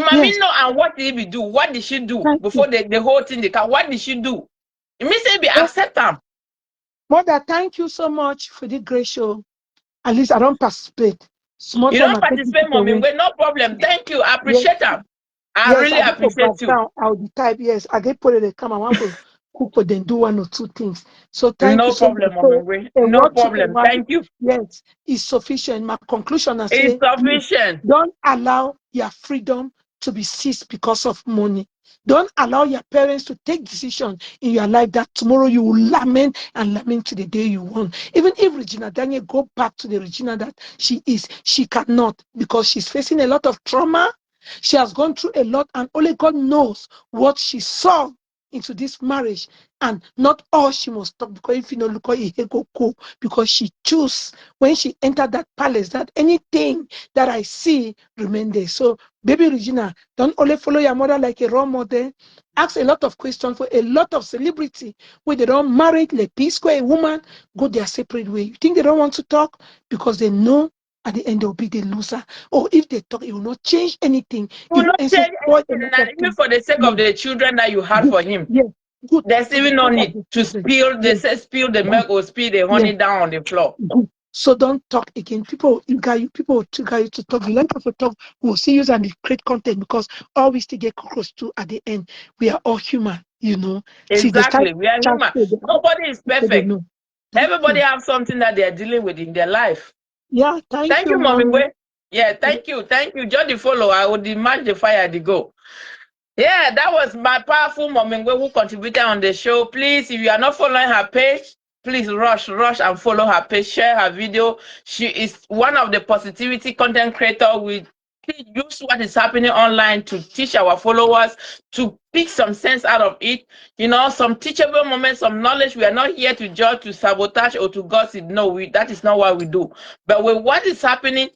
yes. Imami know and what did he do? What did she do Thank you. before the whole thing they can? What did she do? It means they be Yes. accept them. Mother, thank you so much for the great show. At least I don't participate. Small You time don't I take it participate, mommy. away. Well, no problem. Thank you. I Yes, appreciate them. I yes, really I get to appreciate back you. down. I'll be type. Yes, I get put it. Come. I want to cook or then do one or two things. So thank you No so much. problem, So Mommy. a No word to a problem. wife, Thank you. yes, is sufficient. My conclusion, I It's say, sufficient. don't allow your freedom to be seized because of money. Don't allow your parents to take decisions in your life that tomorrow you will lament and lament to the day you want. Even if Regina Daniel go back to the Regina that she is, she cannot because she's facing a lot of trauma. She has gone through a lot, and only God knows what she saw into this marriage. And not all she must talk because if you know, look at go because she chose when she entered that palace that anything that I see remain there. So, baby Regina, don't only follow your mother like a role model. Ask a lot of questions for a lot of celebrity where they don't marry like P Square, a woman, go their separate way. You think they don't want to talk because they know at the end they'll be the loser. Or if they talk, it will not change anything. You It will will not also change spoil a anything, lot and of even things. for the sake Yes, of the children that you had good. for him. Yes, good. There's For the even no sake of need the to children. spill. They Yes, say spill the good. milk or spill the Yes. honey down on the floor. Good. So don't talk again. People will trigger you to talk. You learn how to talk. We'll see you and create content because all we still get close to at the end. We are all human, you know. See, the start Exactly. We are chat human. so Nobody is they perfect. know. Everybody have something that they are dealing with in their life. Yeah, thank Thank you, you, Mommy. mommy. Yeah, thank you. Thank you. Just the follow. I would demand the fire the go. Yeah, that was my powerful Mommy who contributed on the show. Please, if you are not following her page, please rush and follow her page, share her video. She is one of the positivity content creators. We use what is happening online to teach our followers, to pick some sense out of it. You know, some teachable moments, some knowledge. We are not here to judge, to sabotage, or to gossip. No, that is not what we do. But with what is happening,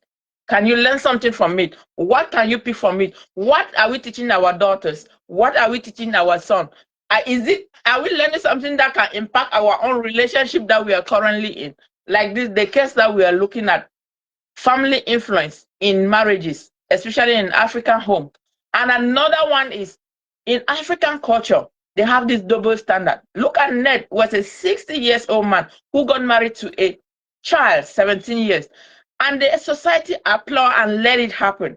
can you learn something from it? What can you pick from it? What are we teaching our daughters? What are we teaching our son? Are we learning something that can impact our own relationship that we are currently in? Like this, the case that we are looking at, family influence in marriages, especially in African home. And another one is in African culture, they have this double standard. Look at Ned, was a 60 years old man who got married to a child, 17 years. And the society applaud and let it happen.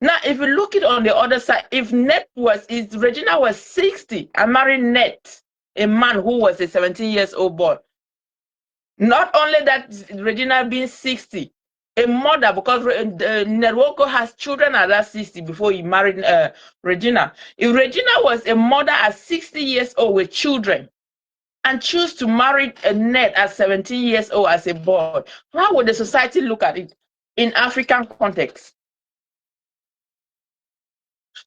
Now, if you look it on the other side, if Regina was 60 and married Ned, a man who was a 17 years old boy. Not only that, Regina being 60, a mother, because Nerwoko has children at that 60 before he married Regina. If Regina was a mother at 60 years old with children and choose to marry a Ned at 17 years old as a boy, how would the society look at it in African context?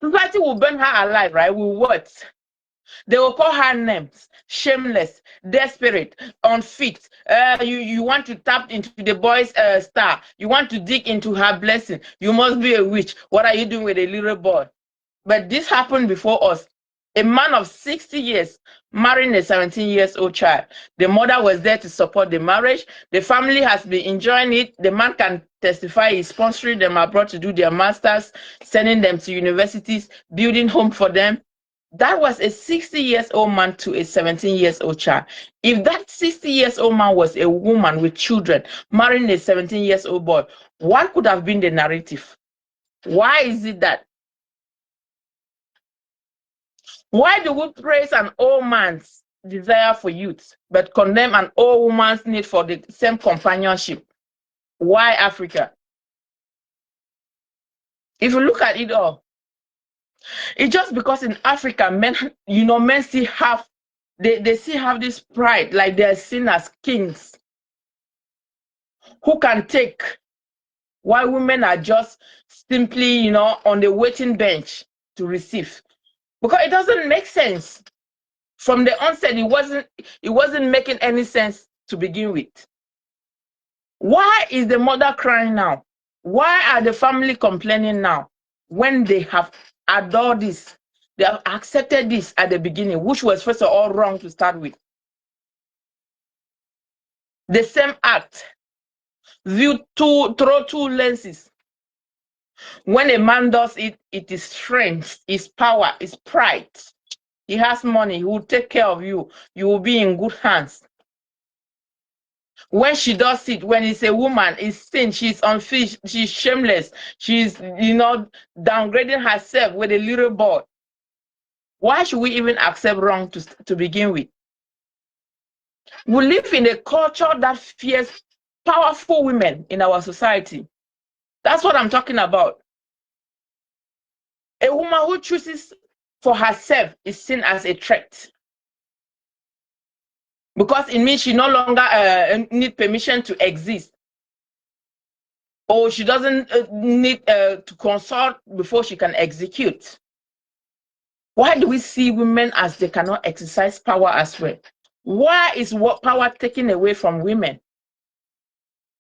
Society will burn her alive, right? With what? They will call her names: shameless, desperate, unfit. You want to tap into the boy's star. You want to dig into her blessing. You must be a witch. What are you doing with a little boy? But this happened before us. A man of 60 years marrying a 17 years old child. The mother was there to support the marriage. The family has been enjoying it. The man can testify he's sponsoring them abroad to do their masters, sending them to universities, building home for them. That was a 60 years old man to a 17 years old child. If that 60 years old man was a woman with children marrying a 17 years old boy, what could have been the narrative? Why is it that? Why do we praise an old man's desire for youth, but condemn an old woman's need for the same companionship? Why Africa? If you look at it all, it's just because in Africa, men still have, they still have this pride, like they're seen as kings who can take, while women are just simply, on the waiting bench to receive. Because it doesn't make sense. From the onset, it wasn't making any sense to begin with. Why is the mother crying now? Why are the family complaining now when they have adored this? They have accepted this at the beginning, which was first of all wrong to start with. The same act viewed through two lenses. When a man does it, it is strength, it's power, it's pride. He has money, he will take care of you. You will be in good hands. When she does it, when it's a woman, it's sin, she's unfit, she's shameless, she's, downgrading herself with a little boy. Why should we even accept wrong to begin with? We live in a culture that fears powerful women in our society. That's what I'm talking about. A woman who chooses for herself is seen as a threat, because it means she no longer need permission to exist, or she doesn't need to consult before she can execute. Why do we see women as they cannot exercise power as well? Why is what power taken away from women?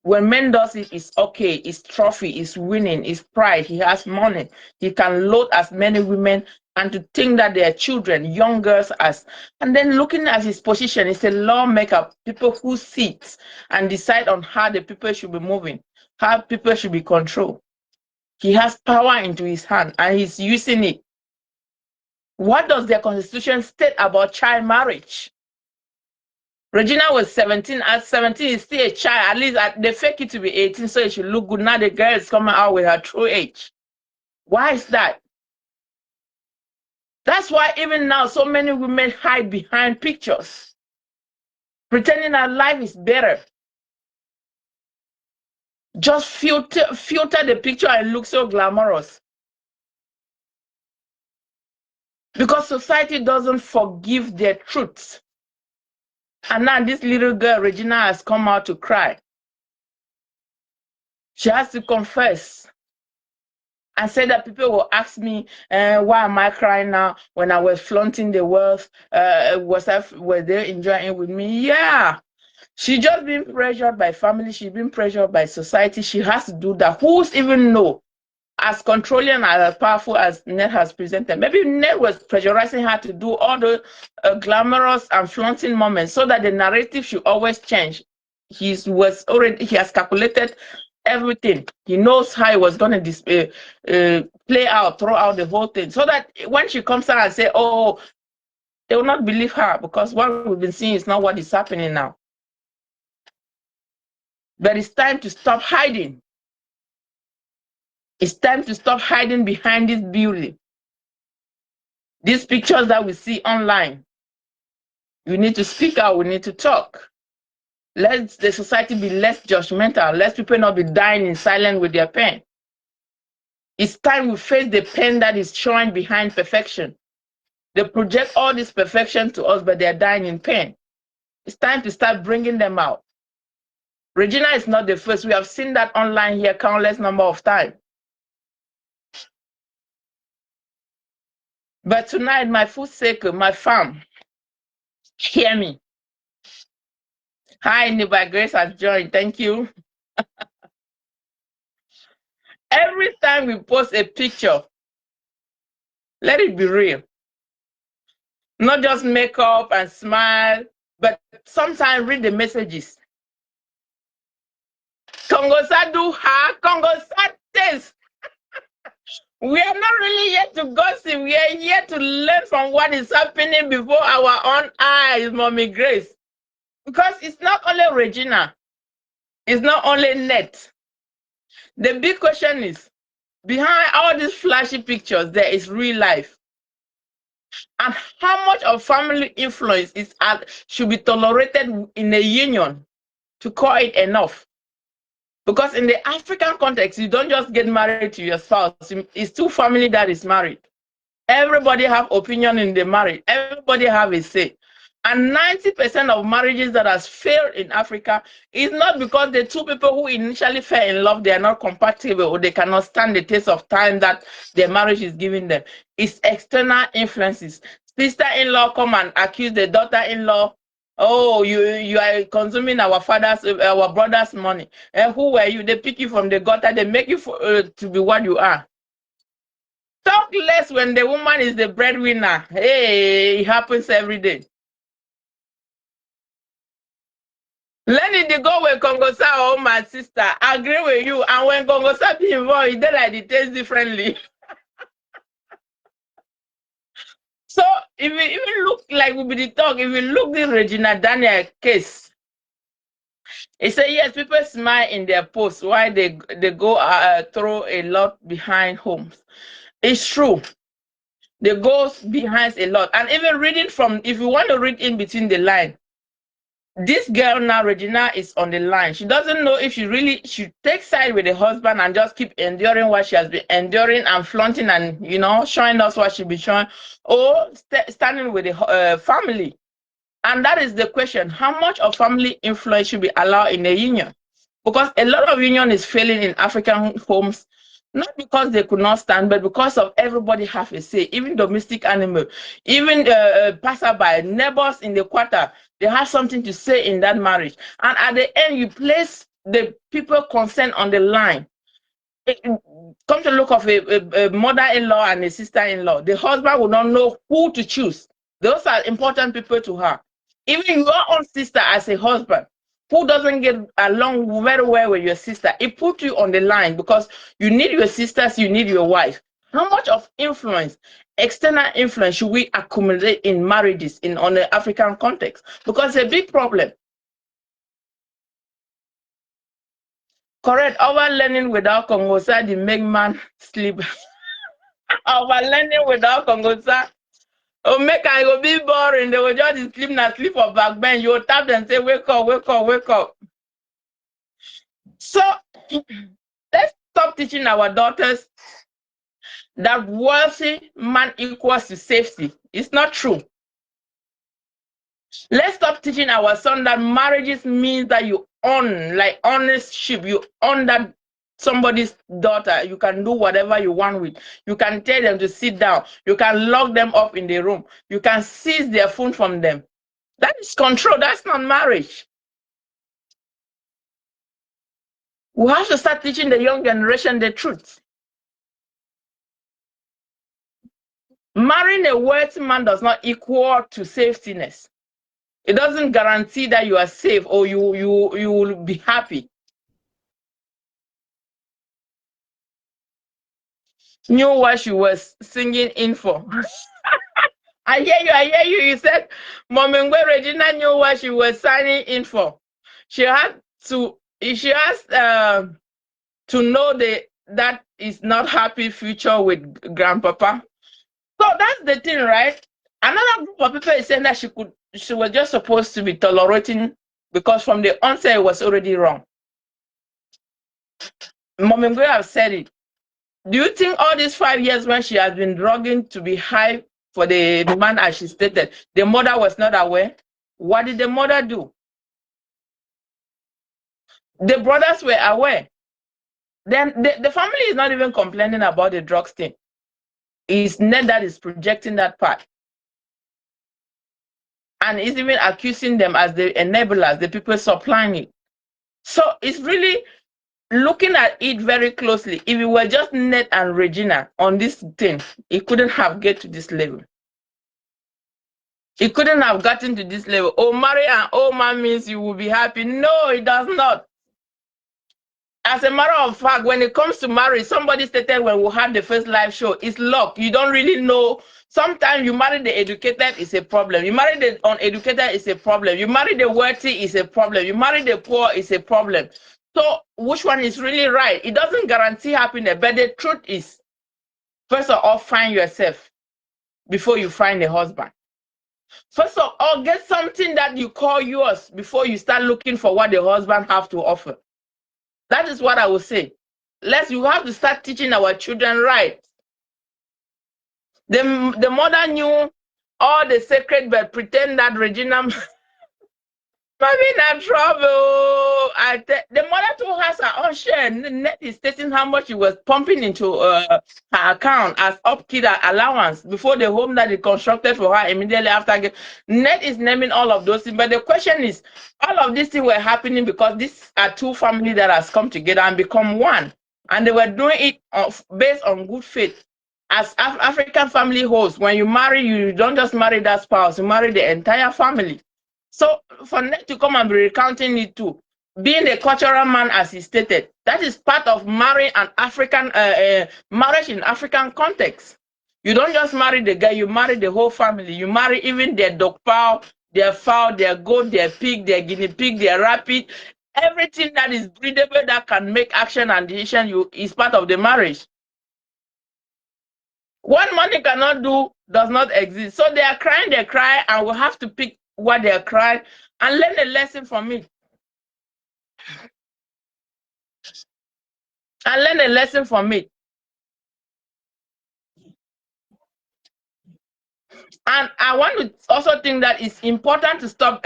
When men does it, it's okay, it's trophy, it's winning, it's pride, he has money, he can load as many women, and to think that they are children, young girls as, and then looking at his position, he's a lawmaker, people who sit and decide on how the people should be moving, how people should be controlled. He has power into his hand and he's using it. What does the constitution state about child marriage? Regina was 17. At 17, is still a child. At least they fake it to be 18, so it should look good. Now the girl is coming out with her true age. Why is that? That's why even now so many women hide behind pictures, pretending that life is better. Just filter the picture and look so glamorous. Because society doesn't forgive their truths. And now this little girl, Regina, has come out to cry. She has to confess and say that people will ask me, why am I crying now when I was flaunting the wealth? Were they enjoying it with me? Yeah. She just been pressured by family. She's been pressured by society. She has to do that. Who's even know? As controlling and as powerful as Ned has presented, maybe Ned was pressurizing her to do all the glamorous and flaunting moments so that the narrative should always change. He has calculated everything. He knows how he was going to play out throughout the whole thing, so that when she comes out and say, "Oh," they will not believe her, because what we've been seeing is not what is happening now. But it's time to stop hiding. It's time to stop hiding behind this beauty. These pictures that we see online. We need to speak out. We need to talk. Let the society be less judgmental. Let people not be dying in silence with their pain. It's time we face the pain that is showing behind perfection. They project all this perfection to us, but they're dying in pain. It's time to start bringing them out. Regina is not the first. We have seen that online here countless number of times. But tonight, my food sake, my fam, hear me. Hi, Niba Grace has joined. Thank you. Every time we post a picture, let it be real. Not just make up and smile, but sometimes read the messages. Kongosa do ha, Kongosa taste. We are not really here to gossip. We are here to learn from what is happening before our own eyes, Mommy Grace. Because it's not only Regina. It's not only Net. The big question is, behind all these flashy pictures, there is real life. And how much of family influence should be tolerated in a union to call it enough? Because in the African context, you don't just get married to your spouse. It's two family that is married. Everybody have opinion in the marriage. Everybody have a say. And 90% of marriages that has failed in Africa is not because the two people who initially fell in love, they are not compatible, or they cannot stand the test of time that their marriage is giving them. It's external influences. Sister-in-law come and accuse the daughter-in-law, "Oh, you are consuming our brother's money. And who were you? They pick you from the gutter. They make you to be what you are." Talk less when the woman is the breadwinner. Hey, it happens every day. Let it go with Kongosa, oh my sister. I agree with you. And when Kongosa be involved, they like it tastes differently. So if we even look like we be the talk, if we look the Regina Daniel case, it say yes, people smile in their posts while they go throw a lot behind homes. It's true. They go behind a lot. And even reading from, if you want to read in between the line, this girl now, Regina, is on the line. She doesn't know if she really should take side with the husband and just keep enduring what she has been enduring and flaunting and, you know, showing us what she'll be showing, or standing with the family. And that is the question. How much of family influence should be allowed in a union? Because a lot of union is failing in African homes, not because they could not stand, but because of everybody have a say, even domestic animal, even passerby, neighbors in the quarter, they have something to say in that marriage. And at the end, you place the people concerned on the line. Come to look of a mother-in-law and a sister-in-law. The husband will not know who to choose. Those are important people to her. Even your own sister as a husband, who doesn't get along very well with your sister, it puts you on the line because you need your sisters, you need your wife. How much of influence, external influence, should we accumulate in marriages on the African context? Because it's a big problem. Correct. Overlearning without Kongosa, the make man sleep. Overlearning without Kongosa. Oh, make I go be boring. They will just sleep and sleep for back bench. You will tap them and say, wake up, wake up, wake up. So let's stop teaching our daughters that wealthy man equals to safety. It's not true. Let's stop teaching our son that marriages means that you own, like ownership, you own that somebody's daughter. You can do whatever you want with. You can tell them to sit down. You can lock them up in the room. You can seize their phone from them. That is control. That's not marriage. We have to start teaching the young generation the truth. Marrying a wealthy man does not equal to safetyness. It doesn't guarantee that you are safe or you will be happy. Knew what she was singing in for. I hear you. You said Momengwe Regina knew what she was signing in for. She has to know that is not happy future with grandpapa. So that's the thing, right? Another group of people is saying that she was just supposed to be tolerating because from the onset it was already wrong. Momengwe have said it. Do you think all these 5 years when she has been drugging to be high for the man as she stated, the mother was not aware? What did the mother do? The brothers were aware. Then the family is not even complaining about the drugs thing. It's Ned that is projecting that part. And is even accusing them as the enablers, the people supplying it. So it's really looking at it very closely. If it were just Ned and Regina on this thing, it couldn't have get to this level. It couldn't have gotten to this level. Oh, marry an old man means you will be happy. No, it does not. As a matter of fact, when it comes to marriage, somebody stated when we had the first live show, it's luck. You don't really know. Sometimes you marry the educated, it's a problem. You marry the uneducated, it's a problem. You marry the wealthy, it's a problem. You marry the poor, it's a problem. So which one is really right? It doesn't guarantee happiness, but the truth is, first of all, find yourself before you find a husband. First of all, get something that you call yours before you start looking for what the husband have to offer. That is what I would say. You have to start teaching our children right. The mother knew all the secret, but pretend that Regina might be in trouble. The mother told us her own share. Net is stating how much she was pumping into her account as upkeep allowance before the home that is constructed for her immediately after. Net is naming all of those things. But the question is, all of these things were happening because these are two families that has come together and become one. And they were doing it based on good faith. As African family hosts, when you marry, you don't just marry that spouse, you marry the entire family. So for Ned to come and be recounting it too, being a cultural man as he stated, that is part of marrying an African marriage in African context. You don't just marry the guy, you marry the whole family. You marry even their dog fowl, their fowl, their goat, their pig, their guinea pig, their rabbit. Everything that is breedable that can make action and decision is part of the marriage. What money cannot do does not exist. So they are crying, they cry, and we'll have to pick what they are crying and learn a lesson from it. And learn a lesson from it. And I want to also think that it's important to stop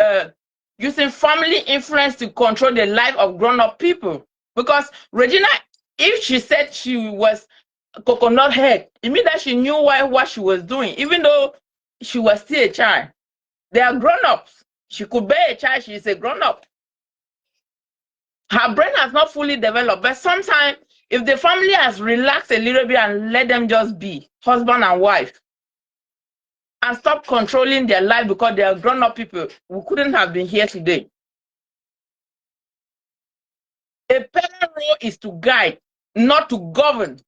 using family influence to control the life of grown-up people. Because Regina, if she said she was coconut head, it means that she knew what she was doing, even though she was still a child. They are grown-ups. She could bear a child, she is a grown-up. Her brain has not fully developed, but sometimes if the family has relaxed a little bit and let them just be husband and wife and stop controlling their life because they are grown-up people, we couldn't have been here today. A parent role is to guide, not to govern.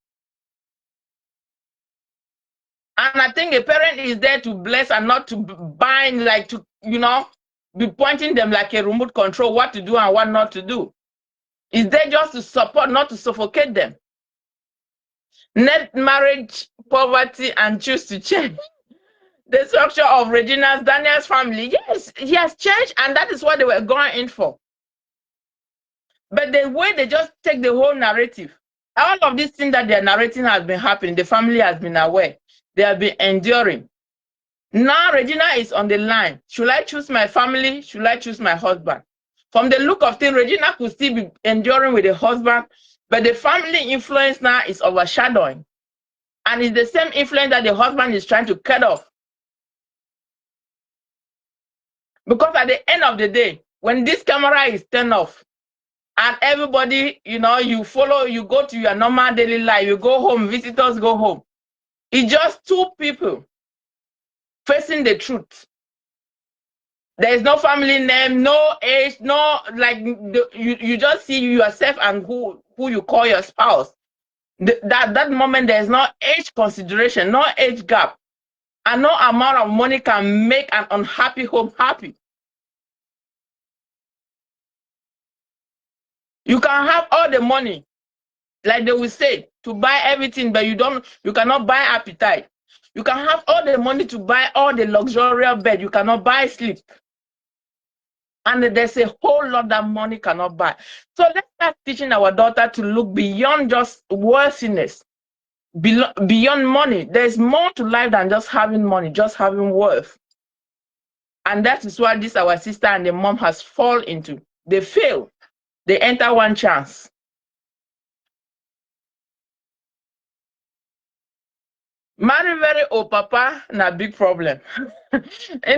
And I think a parent is there to bless and not to bind, like to, be pointing them like a remote control, what to do and what not to do. Is there just to support, not to suffocate them. Net marriage, poverty, and choose to change. The structure of Regina's Daniel's family, yes, he has changed, and that is what they were going in for. But the way they just take the whole narrative, all of these things that they're narrating has been happening. The family has been aware. They have been enduring. Now Regina is on the line. Should I choose my family? Should I choose my husband? From the look of things, Regina could still be enduring with the husband, but the family influence now is overshadowing. And it's the same influence that the husband is trying to cut off. Because at the end of the day, when this camera is turned off, and everybody, you follow, you go to your normal daily life, you go home, visitors go home. It's just two people facing the truth. There is no family name, no age, no, like, you just see yourself and who you call your spouse. That moment, there's no age consideration, no age gap. And no amount of money can make an unhappy home happy. You can have all the money, like they will say, to buy everything, but you cannot buy appetite. You can have all the money to buy all the luxurious bed, you cannot buy sleep. And there's a whole lot that money cannot buy. So let's start teaching our daughter to look beyond just worthiness, beyond money. There's more to life than just having money, just having worth. And that is what this our sister and the mom has fallen into. They fail. They enter one chance. Marry very old papa, na big problem. In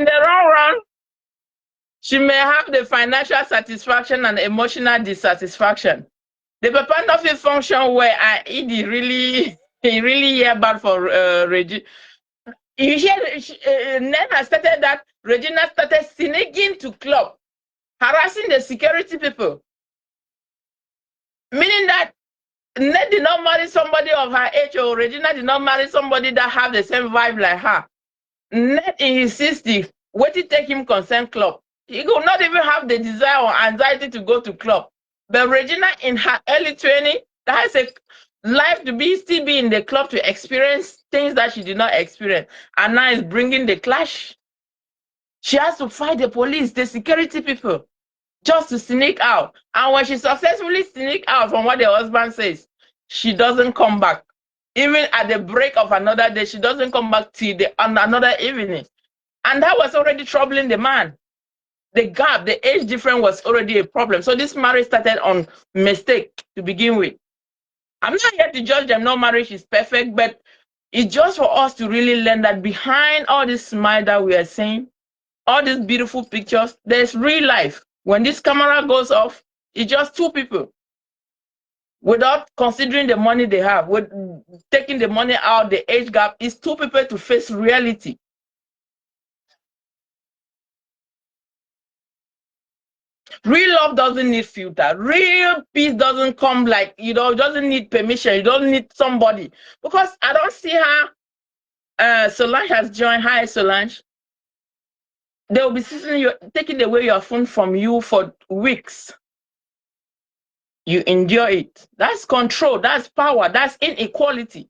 the long run, she may have the financial satisfaction and emotional dissatisfaction. The papa not fit function where he really hear bad for Regina. You hear Ned has started that Regina started sneaking to club, harassing the security people. Meaning that Ned did not marry somebody of her age, or Regina did not marry somebody that have the same vibe like her. Ned in his 60s, what did take him consent club? He could not even have the desire or anxiety to go to club. But Regina in her early 20s, that has a life to still be in the club to experience things that she did not experience. And now is bringing the clash. She has to fight the police, the security people, just to sneak out. And when she successfully sneak out from what the husband says, she doesn't come back. Even at the break of another day, she doesn't come back till another evening. And that was already troubling the man. The gap, the age difference was already a problem. So this marriage started on mistake to begin with. I'm not here to judge them. No marriage is perfect, but it's just for us to really learn that behind all this smile that we are seeing, all these beautiful pictures, there's real life. When this camera goes off, it's just two people. Without considering the money they have, with taking the money out, the age gap, it's two people to face reality. Real love doesn't need filter. Real peace doesn't come like, doesn't need permission. You don't need somebody. Because I don't see how Solange has joined. Hi, Solange. They will be taking away your phone from you for weeks. You endure it. That's control. That's power. That's inequality.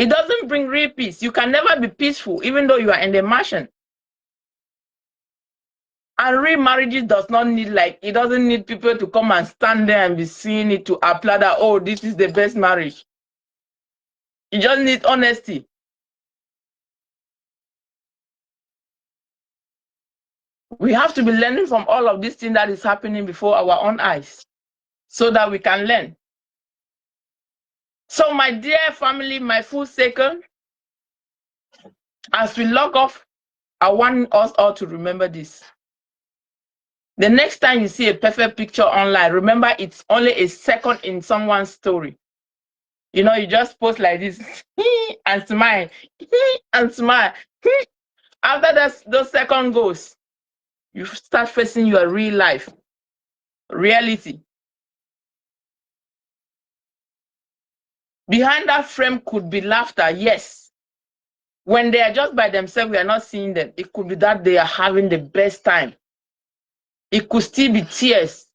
It doesn't bring real peace. You can never be peaceful, even though you are in the mansion. And real marriages does not need, like, it doesn't need people to come and stand there and be seeing it to applaud that, oh, this is the best marriage. You just need honesty. We have to be learning from all of this thing that is happening before our own eyes so that we can learn. So my dear family, my full circle, as we log off, I want us all to remember this. The next time you see a perfect picture online, remember it's only a second in someone's story. You know, you just post like this and smile and smile. After those second goes, you start facing your real life, reality. Behind that frame could be laughter, yes. When they are just by themselves, we are not seeing them. It could be that they are having the best time. It could still be tears.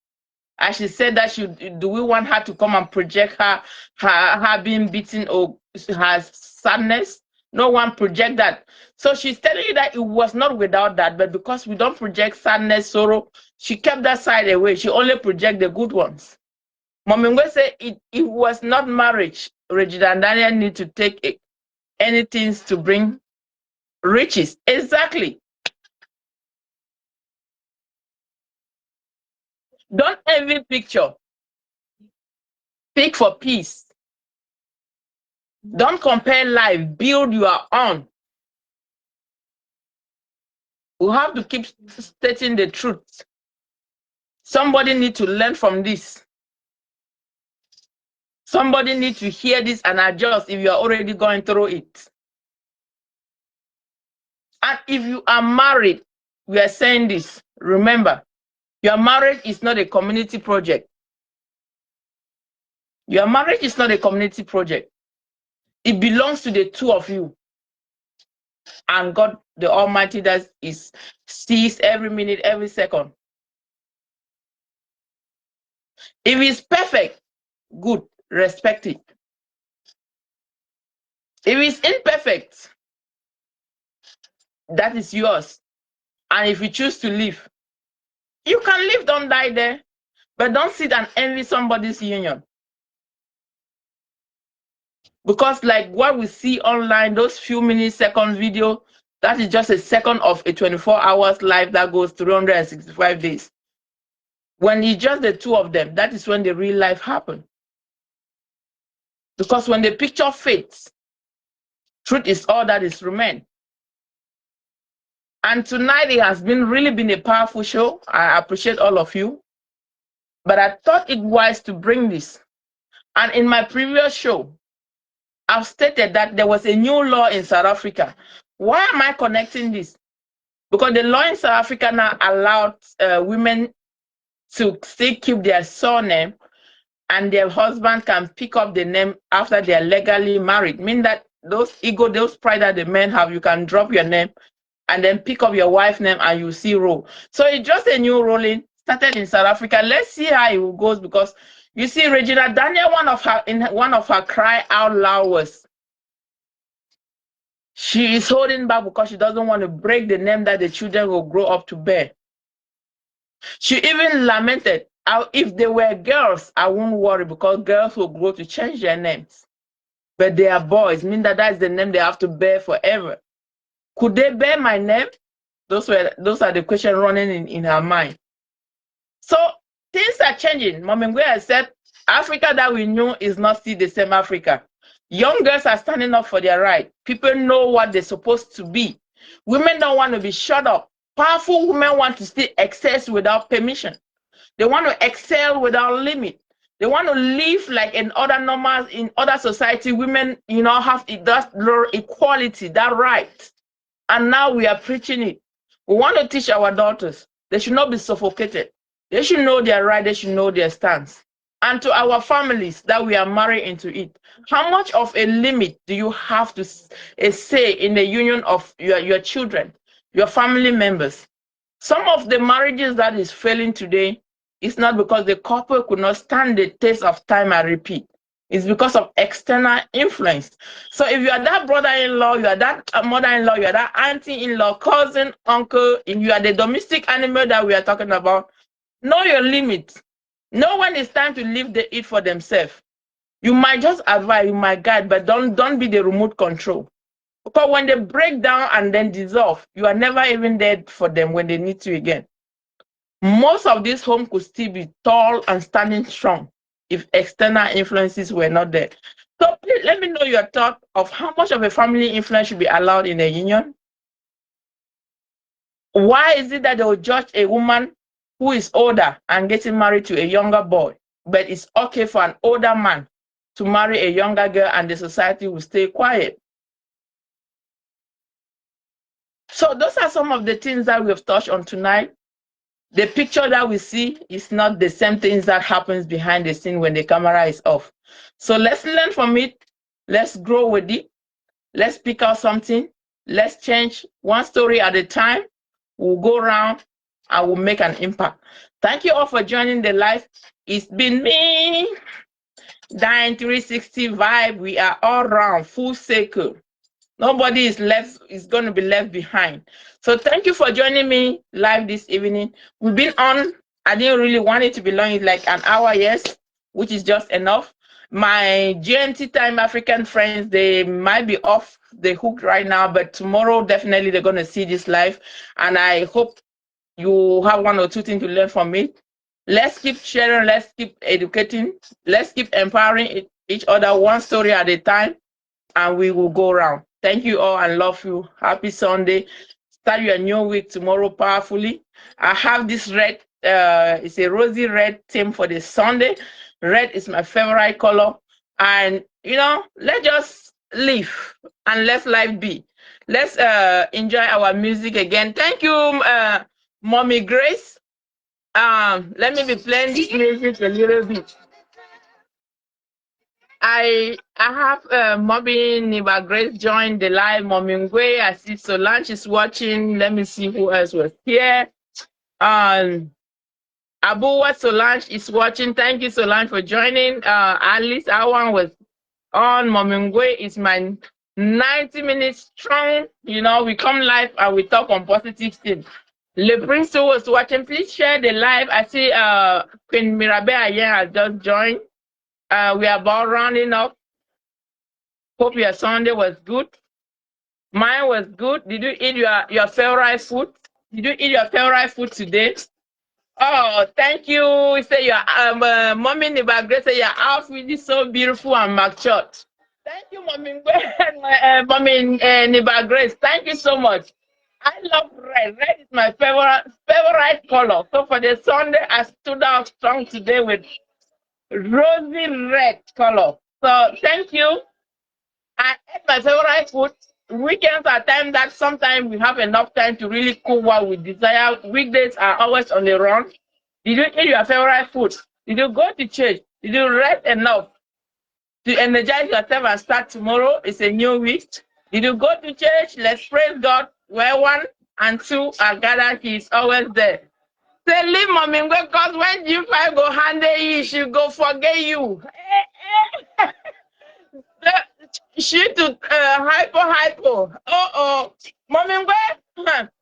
As she said that, do we want her to come and project her being beaten or her sadness? No one project that. So she's telling you that it was not without that, but because we don't project sadness, sorrow, she kept that side away. She only project the good ones. Mommy Ngwe say it was not marriage. Regina and Daniel need to take anything to bring riches. Exactly. Don't envy picture. Pick for peace. Don't compare life. Build your own. We have to keep stating the truth. Somebody need to learn from this. Somebody needs to hear this and adjust if you are already going through it. And if you are married, we are saying this. Remember, your marriage is not a community project. Your marriage is not a community project. It belongs to the two of you. And God, the Almighty, that sees every minute, every second. If it's perfect, good, respect it. If it's imperfect, that is yours. And if you choose to live, you can live, don't die there. But don't sit and envy somebody's union. Because like what we see online, those few minutes, second video, that is just a second of a 24 hours life that goes 365 days. When it's just the two of them, that is when the real life happens. Because when the picture fades, truth is all that is remain. And tonight it has really been a powerful show. I appreciate all of you. But I thought it wise to bring this. And in my previous show, I've stated that there was a new law in South Africa. Why am I connecting this? Because the law in South Africa now allowed women to still keep their surname, and their husband can pick up the name after they are legally married. Meaning that those ego, those pride that the men have, you can drop your name and then pick up your wife's name and you see role. So it's just a new ruling started in South Africa. Let's see how it goes, because you see, Regina Daniel, one of her cry out loud was she is holding back because she doesn't want to break the name that the children will grow up to bear. She even lamented, if they were girls, I won't worry because girls will grow to change their names. But they are boys, mean that is the name they have to bear forever. Could they bear my name? Those are the questions running in her mind. So things are changing. Mommy Ngwe has said, Africa that we knew is not still the same Africa. Young girls are standing up for their right. People know what they're supposed to be. Women don't want to be shut up. Powerful women want to still excess without permission. They want to excel without limit. They want to live like in other society. Women, have that equality, that right. And now we are preaching it. We want to teach our daughters. They should not be suffocated. They should know their right. They should know their stance. And to our families that we are married into it, how much of a limit do you have to say in the union of your children, your family members? Some of the marriages that is failing today is not because the couple could not stand the test of time and repeat. It's because of external influence. So if you are that brother-in-law, you are that mother-in-law, you are that auntie-in-law, cousin, uncle, if you are the domestic animal that we are talking about, know your limits. Know when it's time to leave the eat for themselves. You might just advise, you might guide, but don't be the remote control. Because when they break down and then dissolve, you are never even there for them when they need you again. Most of this home could still be tall and standing strong if external influences were not there. So please let me know your thought of how much of a family influence should be allowed in a union. Why is it that they will judge a woman who is older and getting married to a younger boy, but it's okay for an older man to marry a younger girl and the society will stay quiet? So those are some of the things that we've touched on tonight. The picture that we see is not the same things that happens behind the scene when the camera is off. So let's learn from it. Let's grow with it. Let's pick out something. Let's change one story at a time. We'll go around and we'll make an impact. Thank you all for joining the live. It's been me, Dine 360 Vibe. We are all around, full circle. Nobody is going to be left behind. So thank you for joining me live this evening. We've been on. I didn't really want it to be long. It's like an hour, yes, which is just enough. My GMT time African friends, they might be off the hook right now, but tomorrow definitely they're going to see this live. And I hope you have one or two things to learn from it. Let's keep sharing. Let's keep educating. Let's keep empowering each other one story at a time, and we will go around. Thank you all and love you. Happy Sunday. Start your new week tomorrow powerfully. I have this red, it's a rosy red theme for this Sunday. Red is my favorite color. And, let's just live and let life be. Let's enjoy our music again. Thank you, Mommy Grace. Let me be playing this music a little bit. I have Mommy Niba Grace joined the live. Mommy Ngwe, I see Solange is watching. Let me see who else was here. Abuwa Solange is watching. Thank you, Solange, for joining. Alice Awan was on. Mommy Ngwe is my 90 minutes strong. We come live and we talk on positive things. Le Prince was watching. Please share the live. I see Queen Mirabe Ayen has just joined. We are about rounding up. Hope your Sunday was good. Mine was good. Did you eat your favorite food? Did you eat your favorite food today? Oh, thank you. Say your Mommy Nibagre say your outfit is so beautiful and matured. Thank you, Mommy Mommy Nibagre. Thank you so much. I love red. Red is my favorite color. So for the Sunday, I stood out strong today with rosy red color. So thank you. I ate my favorite food. Weekends are time that sometimes we have enough time to really cook what we desire. Weekdays are always on the run. Did you eat your favorite food? Did you go to church? Did you rest enough to energize yourself and start tomorrow? It's a new week. Did you go to church? Let's praise God. Where one and two are gathered, He is always there. Say, leave Mommy, because when G5 go handle you, she go forget you. She to hypo. Mommy,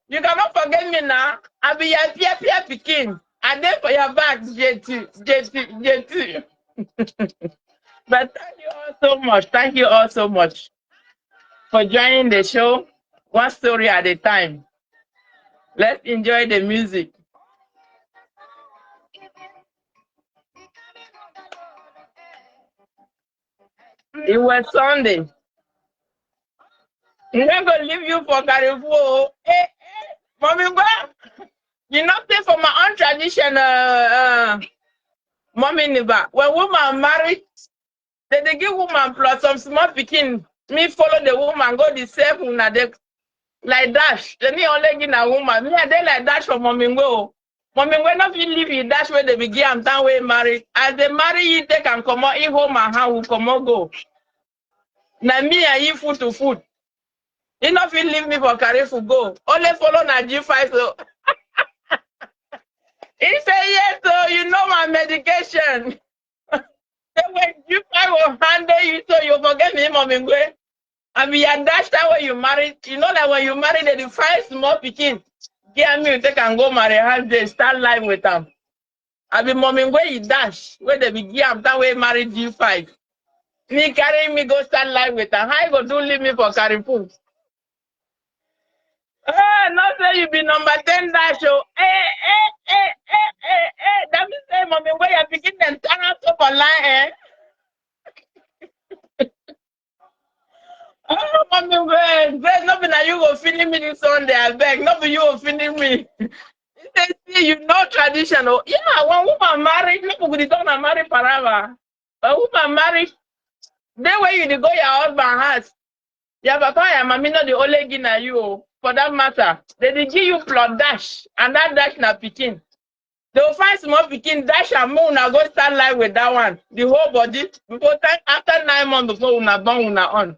you cannot forget me now. I'll be your Pia Pekin. I there for your back, JT. But thank you all so much. Thank you all so much for joining the show. One story at a time. Let's enjoy the music. It was Sunday. I'm not going to leave you for Carrefour. Mommy, you not stay for my own tradition, Mommy Niba. When woman married, they give woman plus some small picking. Me follow the woman, go the safe una they like dash. They need only give a woman. Me I they like dash for Mommy Ngwe. Mommy Ngwe not feel leave you dash where they begin and down way married. As they marry you, they can come out in home and how will come out go. Now me I eat food to food. You not feel leave me for Carrefour go. Only follow na G5 so. He say yes, so you know my medication. When G5 I will handle you so you forget me, mommy. I mean, yeah, that's time when you married. You know that when you married, they find small pikin. Get me, you take and go marry her. They start life with them. I be mommy where you dash where they be give that way married G5. Me carrying me go start life with them. How you go do leave me for Carrefour? Not say you be number 10 dash. Oh, that means say mommy where you begin them turn out up online. Oh, mommy, there's nothing that you go feeling me this Sunday. I beg, nothing you go feeling me. They see you know traditional. Yeah, when woman married, people could don't marry forever. When woman married, then when you go your husband house, your papa and mommy not the only give na you. For that matter, they give you plot dash, and that dash na pikin. They'll find small pikin dash and moon now go start life with that one. The whole body before time after 9 months before una born una on.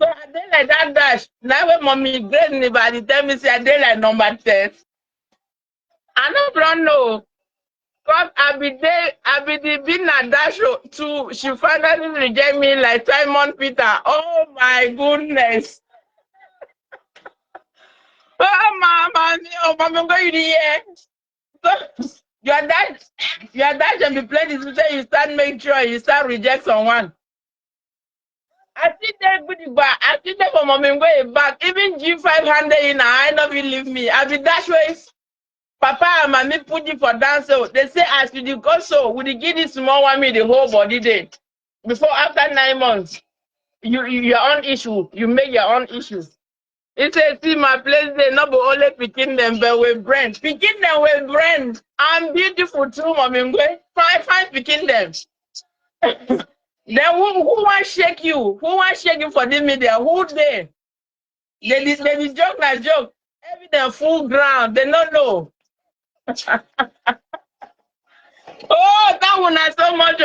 So I did like that dash. Now when mommy grade me by the time me say I did like number 10. I don't know. Cause I be the being at that show too. She finally reject me like Simon Peter. Oh my goodness. Oh mama, oh mama, go in here. So your dad can be playing this say you start make sure you start reject someone. I see that good back. I see that for mommy go back. Even G500 in I never leave me. I be that way. Papa and mommy put you for dance. So they say as you go so, would you give this small one me the whole body day? Before after 9 months, you your own issue. You make your own issues. It says see my place there, not but only picking them but with brand. Picking them with brand. I'm beautiful too, mommy. Fine picking them. Then who want shake you? Who want shake you for the media? Who they? They joke like joke. Every them full ground. They don't know. Oh, that one has so much.